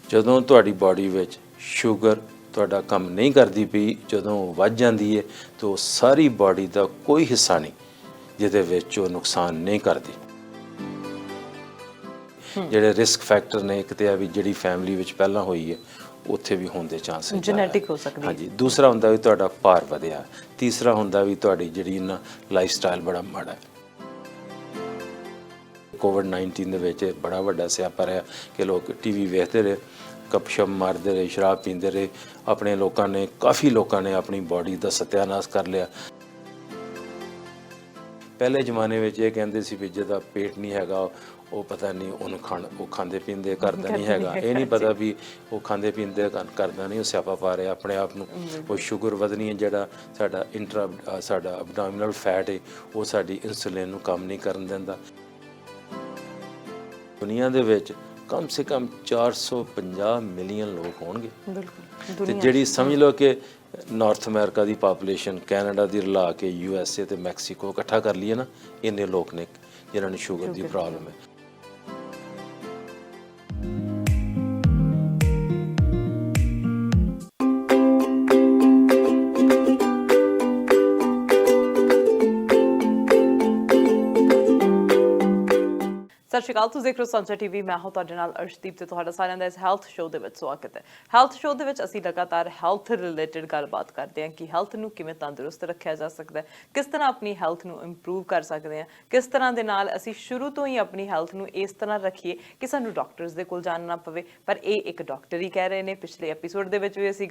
ਜਦੋਂ ਤੁਹਾਡੀ ਬਾਡੀ ਵਿੱਚ ਸ਼ੂਗਰ ਤੁਹਾਡਾ ਕੰਮ ਨਹੀਂ ਕਰਦੀ ਪਈ, ਜਦੋਂ ਵੱਧ ਜਾਂਦੀ ਹੈ ਤਾਂ ਸਾਰੀ ਬਾਡੀ ਦਾ ਕੋਈ ਹਿੱਸਾ ਨਹੀਂ ਜਿਹਦੇ ਵਿੱਚ ਉਹ ਨੁਕਸਾਨ ਨਹੀਂ ਕਰਦੀ। ਜਿਹੜੇ ਰਿਸਕ ਫੈਕਟਰ ਨੇ, ਇੱਕ ਤੇ ਆ ਵੀ ਜਿਹੜੀ ਫੈਮਿਲੀ ਵਿੱਚ ਪਹਿਲਾਂ ਹੋਈ ਹੈ ਉੱਥੇ ਵੀ ਹੋਣ ਦੇ ਚਾਂਸ ਹੈ, ਜੈਨੇਟਿਕ ਹੋ ਸਕਦੀ ਹੈ। ਹਾਂਜੀ, ਦੂਸਰਾ ਹੁੰਦਾ ਵੀ ਤੁਹਾਡਾ ਭਾਰ ਵਧਿਆ, ਤੀਸਰਾ ਹੁੰਦਾ ਵੀ ਤੁਹਾਡੀ ਜਿਹੜੀ ਨਾ ਲਾਈਫ ਸਟਾਈਲ ਬੜਾ ਮਾੜਾ ਹੈ। ਕੋਵਿਡ-19 ਦੇ ਵਿੱਚ ਬੜਾ ਵੱਡਾ ਸਿਆਪਾ ਰਿਹਾ ਕਿ ਲੋਕ ਟੀਵੀ ਵੇਖਦੇ ਰਹੇ, ਗੱਪਸ਼ਪ ਮਾਰਦੇ ਰਹੇ, ਸ਼ਰਾਬ ਪੀਂਦੇ ਰਹੇ। ਆਪਣੇ ਲੋਕਾਂ ਨੇ, ਕਾਫੀ ਲੋਕਾਂ ਨੇ ਆਪਣੀ ਬਾਡੀ ਦਾ ਸਤਿਆਨਾਸ਼ ਕਰ ਲਿਆ। ਪਹਿਲੇ ਜ਼ਮਾਨੇ ਵਿੱਚ ਇਹ ਕਹਿੰਦੇ ਸੀ ਵੀ ਜਿਹਦਾ ਪੇਟ ਨਹੀਂ ਹੈਗਾ ਉਹ ਪਤਾ ਨਹੀਂ ਉਹਨੂੰ ਉਹ ਖਾਂਦੇ ਪੀਂਦੇ ਕਰਦਾ ਨਹੀਂ ਹੈਗਾ। ਇਹ ਨਹੀਂ ਪਤਾ ਵੀ ਉਹ ਖਾਂਦੇ ਪੀਂਦੇ ਕਰਦਾ ਨਹੀਂ, ਉਹ ਸਿਆਪਾ ਪਾ ਰਿਹਾ ਆਪਣੇ ਆਪ ਨੂੰ। ਉਹ ਸ਼ੂਗਰ ਵਧਣੀ ਹੈ, ਜਿਹੜਾ ਸਾਡਾ ਐਬਡੋਮੀਨਲ ਫੈਟ ਹੈ ਉਹ ਸਾਡੀ ਇਨਸੂਲਿਨ ਨੂੰ ਕੰਮ ਨਹੀਂ ਕਰਨ ਦਿੰਦਾ। ਦੁਨੀਆ ਦੇ ਵਿੱਚ ਕਮ ਸੇ ਕਮ 450 ਮਿਲੀਅਨ ਲੋਕ ਹੋਣਗੇ। ਬਿਲਕੁਲ। ਤੇ ਜਿਹੜੀ ਸਮਝ ਲਓ ਕਿ ਨਾਰਥ ਅਮਰੀਕਾ ਦੀ ਪਾਪੂਲੇਸ਼ਨ ਕੈਨੇਡਾ ਦੀ ਰਲਾ ਕੇ USA ਤੇ ਮੈਕਸੀਕੋ ਇਕੱਠਾ ਕਰ ਲਈਏ ਨਾ, ਇੰਨੇ ਲੋਕ ਨੇ ਜਿਨ੍ਹਾਂ ਨੂੰ ਸ਼ੂਗਰ ਦੀ ਪ੍ਰੋਬਲਮ ਹੈ। ਸਤਿ ਸ਼੍ਰੀ ਅਕਾਲ, ਤੁਸੀਂ ਦੇਖ ਰਹੇ ਹੋ ਸਾਂਝਾ ਟੀਵੀ। ਮੈਂ ਹਾਂ ਤੁਹਾਡੇ ਨਾਲ ਅਰਸ਼ਦੀਪ ਤੇ ਤੁਹਾਡਾ ਸਾਰਿਆਂ ਦਾ ਇਸ ਹੈਲਥ ਸ਼ੋਅ ਦੇ ਵਿੱਚ ਸਵਾਗਤ ਹੈ। ਹੈਲਥ ਸ਼ੋਅ ਦੇ ਵਿੱਚ ਅਸੀਂ ਲਗਾਤਾਰ ਹੈਲਥ ਰਿਲੇਟਡ ਗੱਲਬਾਤ ਕਰਦੇ ਹਾਂ ਕਿ ਹੈਲਥ ਨੂੰ ਕਿਵੇਂ ਤੰਦਰੁਸਤ ਰੱਖਿਆ ਜਾ ਸਕਦਾ ਹੈ, ਕਿਸ ਤਰ੍ਹਾਂ ਆਪਣੀ ਹੈਲਥ ਨੂੰ ਇੰਪਰੂਵ ਕਰ ਸਕਦੇ ਹਾਂ, ਕਿਸ ਤਰ੍ਹਾਂ ਦੇ ਨਾਲ ਅਸੀਂ ਸ਼ੁਰੂ ਤੋਂ ਹੀ ਆਪਣੀ ਹੈਲਥ ਨੂੰ ਇਸ ਤਰ੍ਹਾਂ ਰੱਖੀਏ ਕਿ ਸਾਨੂੰ ਡਾਕਟਰਸ ਦੇ ਕੋਲ ਜਾਣਾ ਨਾ ਪਵੇ। ਪਰ ਇਹ ਇੱਕ ਡਾਕਟਰ ਹੀ ਕਹਿ ਰਹੇ ਨੇ। ਪਿਛਲੇ ਐਪੀਸੋਡ ਦੇ ਵਿੱਚ ਵੀ ਅਸੀਂ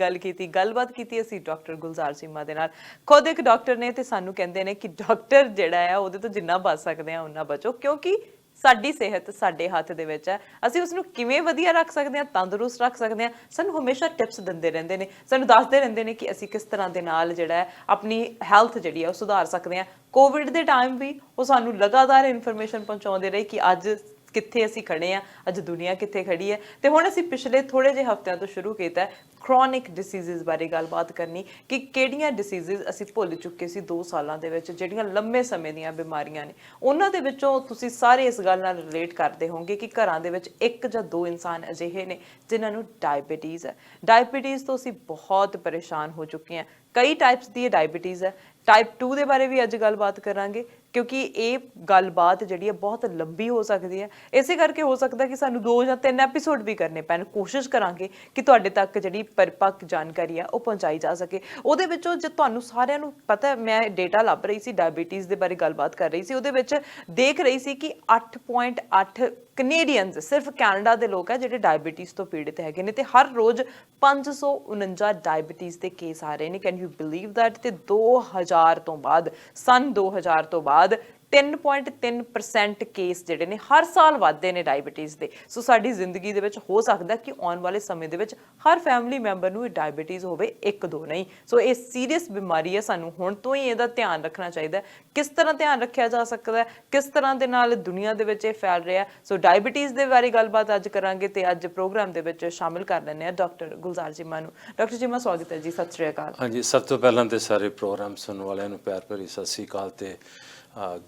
ਗੱਲਬਾਤ ਕੀਤੀ ਅਸੀਂ ਡਾਕਟਰ ਗੁਲਜ਼ਾਰ ਚੀਮਾ ਦੇ ਨਾਲ। ਖੁਦ ਇੱਕ ਡਾਕਟਰ ਨੇ ਤੇ ਸਾਨੂੰ ਕਹਿੰਦੇ ਨੇ ਕਿ ਡਾਕਟਰ ਜਿਹੜਾ ਹੈ ਉਹਦੇ ਤੋਂ ਜਿੰਨਾ ਬਚ ਸਕਦੇ ਆ ਉਨਾ ਬਚੋ, ਕਿਉਂਕਿ ਸਾਡੀ ਸਿਹਤ ਸਾਡੇ ਹੱਥ ਦੇ ਵਿੱਚ ਹੈ। ਅਸੀਂ ਉਸ ਨੂੰ ਕਿਵੇਂ ਵਧੀਆ ਰੱਖ ਸਕਦੇ ਹਾਂ, ਤੰਦਰੁਸਤ ਰੱਖ ਸਕਦੇ ਹਾਂ। ਸਾਨੂੰ ਹਮੇਸ਼ਾ ਟਿਪਸ ਦਿੰਦੇ ਰਹਿੰਦੇ ਨੇ, ਸਾਨੂੰ ਦੱਸਦੇ ਰਹਿੰਦੇ ਨੇ ਕਿ ਅਸੀਂ ਕਿਸ ਤਰ੍ਹਾਂ ਦੇ ਨਾਲ ਜਿਹੜਾ ਹੈ ਆਪਣੀ ਹੈਲਥ ਜਿਹੜੀ ਹੈ ਉਹ ਸੁਧਾਰ ਸਕਦੇ ਹਾਂ। ਕੋਵਿਡ ਦੇ ਟਾਈਮ ਵੀ ਉਹ ਸਾਨੂੰ ਲਗਾਤਾਰ ਇਨਫੋਰਮੇਸ਼ਨ ਪਹੁੰਚਾਉਂਦੇ ਰਹੇ ਕਿ ਅੱਜ ਕਿੱਥੇ ਅਸੀਂ ਖੜੇ ਆ, ਅੱਜ ਦੁਨੀਆ ਕਿੱਥੇ ਖੜੀ ਹੈ। ਤੇ ਹੁਣ ਅਸੀਂ ਪਿਛਲੇ ਥੋੜੇ ਜਿਹੇ ਹਫ਼ਤਿਆਂ ਤੋਂ ਸ਼ੁਰੂ ਕੀਤਾ ਕ੍ਰੋਨਿਕ ਡਿਸੀਜ਼ਸ ਬਾਰੇ ਗੱਲਬਾਤ ਕਰਨੀ ਕਿ ਕਿਹੜੀਆਂ ਡਿਸੀਜ਼ਸ ਅਸੀਂ ਭੁੱਲ ਚੁੱਕੇ ਸੀ 2 ਸਾਲਾਂ ਦੇ ਵਿੱਚ, ਜਿਹੜੀਆਂ ਲੰਮੇ ਸਮੇਂ ਦੀਆਂ ਬਿਮਾਰੀਆਂ ਨੇ। ਉਹਨਾਂ ਦੇ ਵਿੱਚੋਂ ਤੁਸੀਂ ਸਾਰੇ ਇਸ ਗੱਲ ਨਾਲ ਰਿਲੇਟ ਕਰਦੇ ਹੋਵੋਗੇ ਕਿ ਘਰਾਂ ਦੇ ਵਿੱਚ 1 ਜਾਂ 2 ਇਨਸਾਨ ਅਜਿਹੇ ਨੇ ਜਿਨ੍ਹਾਂ ਨੂੰ ਡਾਇਬੀਟੀਜ਼ ਹੈ। ਡਾਇਬੀਟੀਜ਼ ਤੋਂ ਅਸੀਂ ਬਹੁਤ ਪਰੇਸ਼ਾਨ ਹੋ ਚੁੱਕੇ ਹਾਂ। ਕਈ ਟਾਈਪਸ ਦੀ ਡਾਇਬੀਟੀਜ਼ ਹੈ। ਟਾਈਪ 2 ਦੇ ਬਾਰੇ ਵੀ ਅੱਜ ਗੱਲਬਾਤ ਕਰਾਂਗੇ, ਕਿਉਂਕਿ ਇਹ ਗੱਲਬਾਤ ਜਿਹੜੀ ਹੈ ਬਹੁਤ ਲੰਬੀ ਹੋ ਸਕਦੀ ਹੈ। ਇਸੇ ਕਰਕੇ ਹੋ ਸਕਦਾ ਕਿ ਸਾਨੂੰ 2 ਜਾਂ 3 ਐਪੀਸੋਡ ਵੀ ਕਰਨੇ ਪੈਣ। ਕੋਸ਼ਿਸ਼ ਕਰਾਂਗੇ ਕਿ ਤੁਹਾਡੇ ਤੱਕ ਜਿਹੜੀ ਪਰਿਪੱਕ ਜਾਣਕਾਰੀ ਆ ਉਹ ਪਹੁੰਚਾਈ ਜਾ ਸਕੇ। ਉਹਦੇ ਵਿੱਚੋਂ ਜੇ ਤੁਹਾਨੂੰ ਸਾਰਿਆਂ ਨੂੰ ਪਤਾ, ਮੈਂ ਡੇਟਾ ਲੱਭ ਰਹੀ ਸੀ, ਡਾਇਬੀਟੀਜ਼ ਦੇ ਬਾਰੇ ਗੱਲਬਾਤ ਕਰ ਰਹੀ ਸੀ, ਉਹਦੇ ਵਿੱਚ ਦੇਖ ਰਹੀ ਸੀ ਕਿ 8.8 ਕੈਨੇਡੀਅਨਸ, ਸਿਰਫ ਕੈਨੇਡਾ ਦੇ ਲੋਕ ਹੈ ਜਿਹੜੇ ਡਾਇਬੀਟੀਜ਼ ਤੋਂ ਪੀੜਿਤ ਹੈਗੇ ਨੇ। ਤੇ ਹਰ ਰੋਜ਼ 549 ਡਾਇਬੀਟੀਜ਼ ਦੇ ਕੇਸ ਆ ਰਹੇ ਨੇ। Can you believe that? ਤੇ 2000 ਤੋਂ ਬਾਅਦ, ਸਨ 2000 ਤੋਂ ਬਾਅਦ 3.3% ਕੇਸ ਜਿਹੜੇ ਨੇ ਹਰ ਸਾਲ ਵੱਧਦੇ ਨੇ ਡਾਇਬੀਟੀਜ਼ ਦੇ। ਸੋ ਸਾਡੀ ਜ਼ਿੰਦਗੀ ਦੇ ਵਿੱਚ ਹੋ ਸਕਦਾ ਕਿ ਆਉਣ ਵਾਲੇ ਸਮੇਂ ਦੇ ਵਿੱਚ ਹਰ ਫੈਮਿਲੀ ਮੈਂਬਰ ਨੂੰ ਡਾਇਬੀਟੀਜ਼ ਹੋਵੇ, 1-2 ਨਹੀਂ। ਸੋ ਇਹ ਸੀਰੀਅਸ ਬਿਮਾਰੀ ਹੈ, ਸਾਨੂੰ ਹੁਣ ਤੋਂ ਹੀ ਇਹਦਾ ਧਿਆਨ ਰੱਖਣਾ ਚਾਹੀਦਾ। ਕਿਸ ਤਰ੍ਹਾਂ ਧਿਆਨ ਰੱਖਿਆ ਜਾ ਸਕਦਾ ਹੈ, ਕਿਸ ਤਰ੍ਹਾਂ ਦੇ ਨਾਲ ਦੁਨੀਆ ਦੇ ਵਿੱਚ ਇਹ ਫੈਲ ਰਿਹਾ। ਸੋ ਡਾਇਬੀਟੀਜ਼ ਦੇ ਬਾਰੇ ਗੱਲਬਾਤ ਅੱਜ ਕਰਾਂਗੇ ਤੇ ਅੱਜ ਪ੍ਰੋਗਰਾਮ ਦੇ ਵਿੱਚ ਸ਼ਾਮਿਲ ਕਰ ਲੈਂਦੇ ਹਾਂ ਡਾਕਟਰ ਗੁਲਜ਼ਾਰ ਚੀਮਾ ਨੂੰ। ਡਾਕਟਰ ਚੀਮਾ, ਸਵਾਗਤ ਹੈ ਜੀ। ਸਤਿ ਸ਼੍ਰੀ ਅਕਾਲ। ਹਾਂਜੀ, ਸਭ ਤੋਂ ਪਹਿਲਾਂ ਤੇ ਸਾਰੇ ਪ੍ਰੋਗਰਾਮ ਸੁਣਨ ਵਾਲਿਆਂ ਨੂੰ ਪਿਆਰ ਭਰੀ ਸਤਿ ਸ਼੍ਰੀ ਅਕਾਲ ਤੇ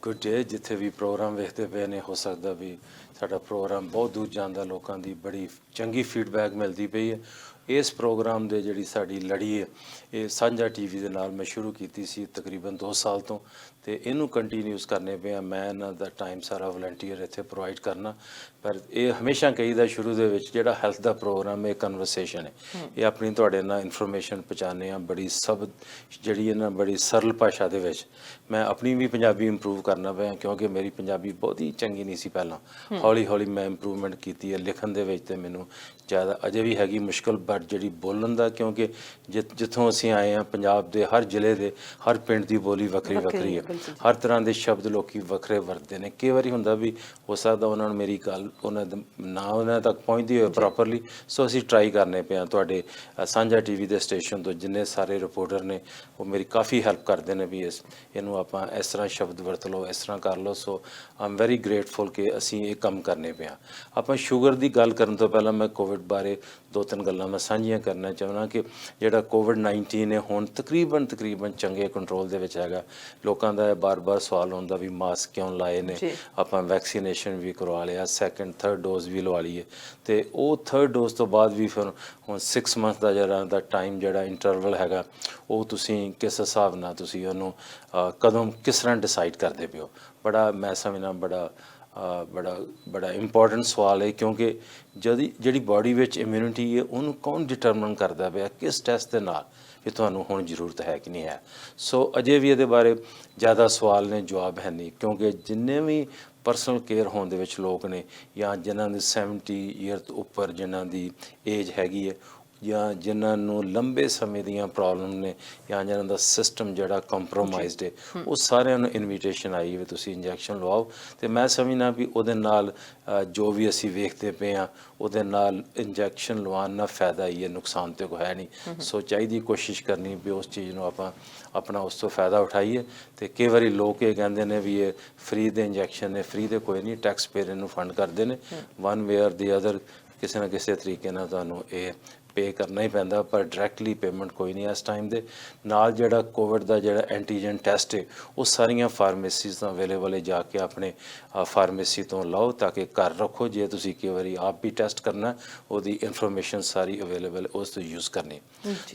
ਗੁੱਡ ਡੇ। ਜਿੱਥੇ ਵੀ ਪ੍ਰੋਗਰਾਮ ਵੇਖਦੇ ਪਏ ਨੇ, ਹੋ ਸਕਦਾ ਵੀ ਸਾਡਾ ਪ੍ਰੋਗਰਾਮ ਬਹੁਤ ਦੂਰ ਜਾਂਦਾ, ਲੋਕਾਂ ਦੀ ਬੜੀ ਚੰਗੀ ਫੀਡਬੈਕ ਮਿਲਦੀ ਪਈ ਹੈ। ਇਸ ਪ੍ਰੋਗਰਾਮ ਦੇ ਜਿਹੜੀ ਸਾਡੀ ਲੜੀ ਹੈ ਇਹ ਸਾਂਝਾ ਟੀਵੀ ਦੇ ਨਾਲ ਮੈਂ ਸ਼ੁਰੂ ਕੀਤੀ ਸੀ ਤਕਰੀਬਨ 2 ਸਾਲ ਤੋਂ, ਤੇ ਇਹਨੂੰ ਕੰਟੀਨਿਊਸ ਕਰਨੇ ਪਿਆ। ਮੈਂ ਇਹਨਾਂ ਦਾ ਟਾਈਮ ਸਾਰਾ ਵਲੰਟੀਅਰ ਇੱਥੇ ਪ੍ਰੋਵਾਈਡ ਕਰਨਾ। ਪਰ ਇਹ ਹਮੇਸ਼ਾ ਕਹੀਦਾ ਸ਼ੁਰੂ ਦੇ ਵਿੱਚ ਜਿਹੜਾ ਹੈਲਥ ਦਾ ਪ੍ਰੋਗਰਾਮ ਇਹ ਕਨਵਰਸੇਸ਼ਨ ਹੈ, ਇਹ ਆਪਣੀ ਤੁਹਾਡੇ ਨਾਲ ਇਨਫੋਰਮੇਸ਼ਨ ਪਹੁੰਚਾਉਂਦੇ ਹਾਂ ਬੜੀ ਜਿਹੜੀ ਇਹਨਾਂ ਬੜੀ ਸਰਲ ਭਾਸ਼ਾ ਦੇ ਵਿੱਚ। ਮੈਂ ਆਪਣੀ ਵੀ ਪੰਜਾਬੀ ਇੰਪਰੂਵ ਕਰਨਾ ਪਿਆ ਕਿਉਂਕਿ ਮੇਰੀ ਪੰਜਾਬੀ ਬਹੁਤ ਹੀ ਚੰਗੀ ਨਹੀਂ ਸੀ ਪਹਿਲਾਂ। ਹੌਲੀ ਹੌਲੀ ਮੈਂ ਇੰਪਰੂਵਮੈਂਟ ਕੀਤੀ ਹੈ। ਲਿਖਣ ਦੇ ਵਿੱਚ ਤੇ ਮੈਨੂੰ ਜ਼ਿਆਦਾ ਅਜੇ ਵੀ ਹੈਗੀ ਮੁਸ਼ਕਿਲ, ਬਟ ਜਿਹੜੀ ਬੋਲਣ ਦਾ, ਕਿਉਂਕਿ ਜਿੱਥੋਂ ਅਸੀਂ ਆਏ ਹਾਂ ਪੰਜਾਬ ਦੇ ਹਰ ਜ਼ਿਲ੍ਹੇ ਦੇ ਹਰ ਪਿੰਡ ਦੀ ਬੋਲੀ ਵੱਖਰੀ ਵੱਖਰੀ ਹੈ। ਹਰ ਤਰ੍ਹਾਂ ਦੇ ਸ਼ਬਦ ਲੋਕੀ ਵੱਖਰੇ ਵਰਤਦੇ ਨੇ। ਕਈ ਵਾਰੀ ਹੁੰਦਾ ਵੀ ਹੋ ਸਕਦਾ ਉਹਨਾਂ ਨੂੰ ਮੇਰੀ ਗੱਲ ਉਹਨਾਂ ਤੱਕ ਪਹੁੰਚਦੀ ਹੋਵੇ ਪ੍ਰੋਪਰਲੀ। ਸੋ ਅਸੀਂ ਟਰਾਈ ਕਰਨੇ ਪਏ ਹਾਂ। ਤੁਹਾਡੇ ਸਾਂਝਾ ਟੀਵੀ ਦੇ ਸਟੇਸ਼ਨ ਤੋਂ ਜਿੰਨੇ ਸਾਰੇ ਰਿਪੋਰਟਰ ਨੇ ਉਹ ਮੇਰੀ ਕਾਫੀ ਹੈਲਪ ਕਰਦੇ ਨੇ ਵੀ ਇਹਨੂੰ ਆਪਾਂ ਇਸ ਤਰ੍ਹਾਂ ਸ਼ਬਦ ਵਰਤ ਲਓ, ਇਸ ਤਰ੍ਹਾਂ ਕਰ ਲਓ। ਸੋ ਆਈ ਐਮ ਵੈਰੀ ਗ੍ਰੇਟਫੁਲ ਕਿ ਅਸੀਂ ਇਹ ਕੰਮ ਕਰਨੇ ਪਏ ਹਾਂ। ਆਪਾਂ ਸ਼ੂਗਰ ਦੀ ਗੱਲ ਕਰਨ ਤੋਂ ਪਹਿਲਾਂ ਮੈਂ ਕੋਵਿਡ ਬਾਰੇ 2-3 ਗੱਲਾਂ ਮੈਂ ਸਾਂਝੀਆਂ ਕਰਨਾ ਚਾਹੁੰਦਾ ਕਿ ਜਿਹੜਾ ਕੋਵਿਡ-19 ਹੈ ਹੁਣ ਤਕਰੀਬਨ ਚੰਗੇ ਕੰਟਰੋਲ ਦੇ ਵਿੱਚ ਹੈਗਾ। ਲੋਕਾਂ ਦਾ ਬਾਰ-ਬਾਰ ਸਵਾਲ ਹੁੰਦਾ ਵੀ ਮਾਸਕ ਕਿਉਂ ਲਾਏ ਨੇ, ਆਪਾਂ ਵੈਕਸੀਨੇਸ਼ਨ ਵੀ ਕਰਵਾ ਲਿਆ, ਸੈਕੰਡ ਥਰਡ ਡੋਜ਼ ਵੀ ਲਵਾ ਲਈਏ, ਤੇ ਉਹ ਥਰਡ ਡੋਜ਼ ਤੋਂ ਬਾਅਦ ਵੀ ਫਿਰ ਹੁਣ 6 ਮੰਥ ਦਾ ਜਿਹੜਾ ਟਾਈਮ ਜਿਹੜਾ ਇੰਟਰਵਲ ਹੈਗਾ ਉਹ ਤੁਸੀਂ ਕਿਸ ਹਿਸਾਬ ਨਾਲ ਤੁਸੀਂ ਉਹਨੂੰ ਕਦੋਂ ਕਿਸ ਤਰ੍ਹਾਂ ਡਿਸਾਈਡ ਕਰਦੇ ਪਏ ਹੋ। ਬੜਾ ਮੈਂ ਸਮਝਦਾ ਬੜਾ ਇੰਪੋਰਟੈਂਟ ਸਵਾਲ ਹੈ, ਕਿਉਂਕਿ ਜਿਹੜੀ ਬਾਡੀ ਵਿੱਚ ਇਮਿਊਨਿਟੀ ਹੈ ਉਹਨੂੰ ਕੌਣ ਡਿਟਰਮਨ ਕਰਦਾ ਪਿਆ, ਕਿਸ ਟੈਸਟ ਦੇ ਨਾਲ ਵੀ ਤੁਹਾਨੂੰ ਹੁਣ ਜ਼ਰੂਰਤ ਹੈ ਕਿ ਨਹੀਂ ਹੈ। ਸੋ ਅਜੇ ਵੀ ਇਹਦੇ ਬਾਰੇ ਜ਼ਿਆਦਾ ਸਵਾਲ ਨੇ, ਜਵਾਬ ਹੈ ਨਹੀਂ, ਕਿਉਂਕਿ ਜਿੰਨੇ ਵੀ ਪਰਸਨਲ ਕੇਅਰ ਹੋਣ ਦੇ ਵਿੱਚ ਲੋਕ ਨੇ ਜਾਂ ਜਿਨ੍ਹਾਂ ਦੇ 70 ਈਅਰ ਤੋਂ ਉੱਪਰ ਜਿਨ੍ਹਾਂ ਦੀ ਏਜ ਹੈਗੀ ਹੈ ਜਾਂ ਜਿਨ੍ਹਾਂ ਨੂੰ ਲੰਬੇ ਸਮੇਂ ਦੀਆਂ ਪ੍ਰੋਬਲਮ ਨੇ ਜਾਂ ਜਿਨ੍ਹਾਂ ਦਾ ਸਿਸਟਮ ਜਿਹੜਾ ਕੰਪਰੋਮਾਈਜ਼ਡ ਹੈ, ਉਹ ਸਾਰਿਆਂ ਨੂੰ ਇਨਵੀਟੇਸ਼ਨ ਆਈ ਵੀ ਤੁਸੀਂ ਇੰਜੈਕਸ਼ਨ ਲਵਾਓ। ਤੇ ਮੈਂ ਸਮਝਦਾ ਵੀ ਉਹਦੇ ਨਾਲ ਜੋ ਵੀ ਅਸੀਂ ਵੇਖਦੇ ਪਏ ਹਾਂ ਉਹਦੇ ਨਾਲ ਇੰਜੈਕਸ਼ਨ ਲਵਾਉਣ ਨਾਲ ਫਾਇਦਾ ਹੀ ਹੈ, ਨੁਕਸਾਨ ਤੇ ਕੋਈ ਹੈ ਨਹੀਂ। ਸੋ ਚਾਹੀਦੀ ਕੋਸ਼ਿਸ਼ ਕਰਨੀ ਵੀ ਉਸ ਚੀਜ਼ ਨੂੰ ਆਪਾਂ ਆਪਣਾ ਉਸ ਤੋਂ ਫਾਇਦਾ ਉਠਾਈਏ। ਤੇ ਕਈ ਵਾਰੀ ਲੋਕ ਇਹ ਕਹਿੰਦੇ ਨੇ ਵੀ ਇਹ ਫ੍ਰੀ ਦੇ ਇੰਜੈਕਸ਼ਨ ਨੇ, ਫ੍ਰੀ ਦੇ ਕੋਈ ਨਹੀਂ, ਟੈਕਸ ਪੇਅਰ ਇਹਨੂੰ ਫੰਡ ਕਰਦੇ ਨੇ ਵਨ ਵੇ ਔਰ ਦੀ ਅਦਰ, ਕਿਸੇ ਨਾ ਕਿਸੇ ਤਰੀਕੇ ਨਾਲ ਤੁਹਾਨੂੰ ਇਹ ਪੇ ਕਰਨਾ ਹੀ ਪੈਂਦਾ, ਪਰ ਡਾਇਰੈਕਟਲੀ ਪੇਮੈਂਟ ਕੋਈ ਨਹੀਂ ਇਸ ਟਾਈਮ ਦੇ ਨਾਲ। ਜਿਹੜਾ ਕੋਵਿਡ ਦਾ ਜਿਹੜਾ ਐਂਟੀਜਨ ਟੈਸਟ ਹੈ ਉਹ ਸਾਰੀਆਂ ਫਾਰਮੇਸੀਜ਼ ਤੋਂ ਅਵੇਲੇਬਲ ਹੈ, ਜਾ ਕੇ ਆਪਣੇ ਫਾਰਮੇਸੀ ਤੋਂ ਲਓ ਤਾਂ ਕਿ ਘਰ ਰੱਖੋ। ਜੇ ਤੁਸੀਂ ਕਈ ਵਾਰੀ ਆਪ ਵੀ ਟੈਸਟ ਕਰਨਾ, ਉਹਦੀ ਇਨਫੋਰਮੇਸ਼ਨ ਸਾਰੀ ਅਵੇਲੇਬਲ ਉਸ ਤੋਂ ਯੂਜ਼ ਕਰਨੀ।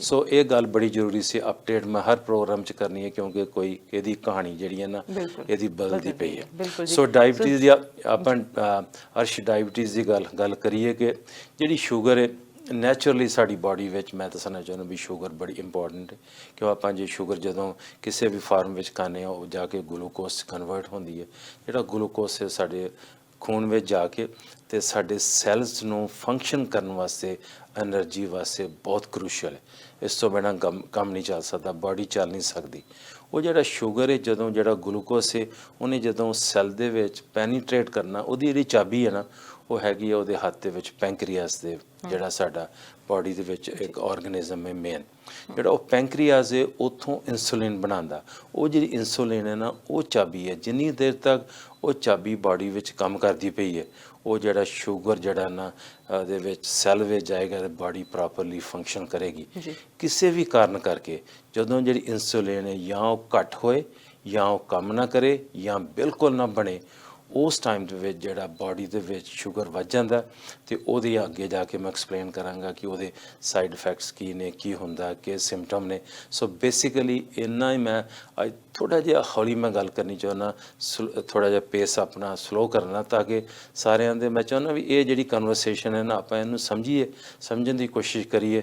ਸੋ ਇਹ ਗੱਲ ਬੜੀ ਜ਼ਰੂਰੀ ਸੀ, ਅਪਡੇਟ ਮੈਂ ਹਰ ਪ੍ਰੋਗਰਾਮ 'ਚ ਕਰਨੀ ਹੈ, ਕਿਉਂਕਿ ਕੋਈ ਇਹਦੀ ਕਹਾਣੀ ਜਿਹੜੀ ਹੈ ਨਾ ਇਹਦੀ ਬਦਲਦੀ ਪਈ ਹੈ। ਸੋ ਡਾਇਬਟੀਜ਼ ਦੀ ਆਪਾਂ ਅਰਸ਼ ਡਾਇਬਟੀਜ਼ ਦੀ ਗੱਲ ਕਰੀਏ ਕਿ ਜਿਹੜੀ ਸ਼ੂਗਰ ਹੈ ਨੈਚੁਰਲੀ ਸਾਡੀ ਬਾਡੀ ਵਿੱਚ, ਮੈਂ ਦੱਸਣਾ ਚਾਹੁੰਦਾ ਵੀ ਸ਼ੂਗਰ ਬੜੀ ਇੰਪੋਰਟੈਂਟ ਹੈ, ਕਿਉਂ ਆਪਾਂ ਜੇ ਸ਼ੂਗਰ ਜਦੋਂ ਕਿਸੇ ਵੀ ਫਾਰਮ ਵਿੱਚ ਖਾਂਦੇ ਹਾਂ ਉਹ ਜਾ ਕੇ ਗਲੂਕੋਸ ਕਨਵਰਟ ਹੁੰਦੀ ਹੈ। ਜਿਹੜਾ ਗਲੂਕੋਸ ਹੈ ਸਾਡੇ ਖੂਨ ਵਿੱਚ ਜਾ ਕੇ ਤੇ ਸਾਡੇ ਸੈਲਸ ਨੂੰ ਫੰਕਸ਼ਨ ਕਰਨ ਵਾਸਤੇ, ਐਨਰਜੀ ਵਾਸਤੇ ਬਹੁਤ ਕਰੂਸ਼ੀਅਲ ਹੈ। ਇਸ ਤੋਂ ਬਿਨਾਂ ਕੰਮ ਨਹੀਂ ਚੱਲ ਸਕਦਾ, ਬਾਡੀ ਚੱਲ ਨਹੀਂ ਸਕਦੀ। ਉਹ ਜਿਹੜਾ ਸ਼ੂਗਰ ਹੈ, ਜਦੋਂ ਜਿਹੜਾ ਗਲੂਕੋਸ ਹੈ ਉਹਨੇ ਜਦੋਂ ਸੈੱਲ ਦੇ ਵਿੱਚ ਪੈਨੀਟਰੇਟ ਕਰਨਾ, ਉਹਦੀ ਜਿਹੜੀ ਚਾਬੀ ਹੈ ਨਾ ਉਹ ਹੈਗੀ ਹੈ ਉਹਦੇ ਹੱਥ ਦੇ ਵਿੱਚ, ਪੈਂਕਰੀਆਸ ਦੇ, ਜਿਹੜਾ ਸਾਡਾ ਬਾਡੀ ਦੇ ਵਿੱਚ ਇੱਕ ਆਰਗੇਨਿਜ਼ਮ ਹੈ ਮੇਨ। ਜਿਹੜਾ ਉਹ ਪੈਂਕਰੀਆਸ ਹੈ ਉੱਥੋਂ ਇਨਸੂਲਿਨ ਬਣਾਉਂਦਾ। ਉਹ ਜਿਹੜੀ ਇਨਸੂਲਿਨ ਹੈ ਨਾ ਉਹ ਚਾਬੀ ਹੈ। ਜਿੰਨੀ ਦੇਰ ਤੱਕ ਉਹ ਚਾਬੀ ਬਾਡੀ ਵਿੱਚ ਕੰਮ ਕਰਦੀ ਪਈ ਹੈ, ਉਹ ਜਿਹੜਾ ਸ਼ੂਗਰ ਜਿਹੜਾ ਨਾ ਦੇ ਵਿੱਚ ਸੈੱਲ ਵਿੱਚ ਜਾਏਗਾ ਤੇ ਬਾਡੀ ਪ੍ਰੋਪਰਲੀ ਫੰਕਸ਼ਨ ਕਰੇਗੀ। ਕਿਸੇ ਵੀ ਕਾਰਨ ਕਰਕੇ ਜਦੋਂ ਜਿਹੜੀ ਇਨਸੂਲਿਨ ਹੈ ਜਾਂ ਉਹ ਘੱਟ ਹੋਏ ਜਾਂ ਉਹ ਕੰਮ ਨਾ ਕਰੇ ਜਾਂ ਬਿਲਕੁਲ ਨਾ ਬਣੇ, ਉਸ ਟਾਈਮ ਦੇ ਵਿੱਚ ਜਿਹੜਾ ਬਾਡੀ ਦੇ ਵਿੱਚ ਸ਼ੂਗਰ ਵੱਧ ਜਾਂਦਾ। ਤੇ ਉਹਦੇ ਅੱਗੇ ਜਾ ਕੇ ਮੈਂ ਐਕਸਪਲੇਨ ਕਰਾਂਗਾ ਕਿ ਉਹਦੇ ਸਾਈਡ ਇਫੈਕਟਸ ਕੀ ਨੇ, ਕੀ ਹੁੰਦਾ, ਕੀ ਸਿੰਪਟਮ ਨੇ। ਸੋ ਬੇਸਿਕਲੀ ਇੰਨਾ ਹੀ ਮੈਂ ਅੱਜ ਥੋੜ੍ਹਾ ਜਿਹਾ ਹੌਲੀ ਮੈਂ ਗੱਲ ਕਰਨੀ ਚਾਹੁੰਦਾ, ਥੋੜ੍ਹਾ ਜਿਹਾ ਪੇਸ ਆਪਣਾ ਸਲੋ ਕਰਨਾ, ਤਾਂ ਕਿ ਸਾਰਿਆਂ ਦੇ ਮੈਂ ਚਾਹੁੰਦਾ ਵੀ ਇਹ ਜਿਹੜੀ ਕਨਵਰਸੇਸ਼ਨ ਹੈ ਨਾ ਆਪਾਂ ਇਹਨੂੰ ਸਮਝੀਏ, ਸਮਝਣ ਦੀ ਕੋਸ਼ਿਸ਼ ਕਰੀਏ।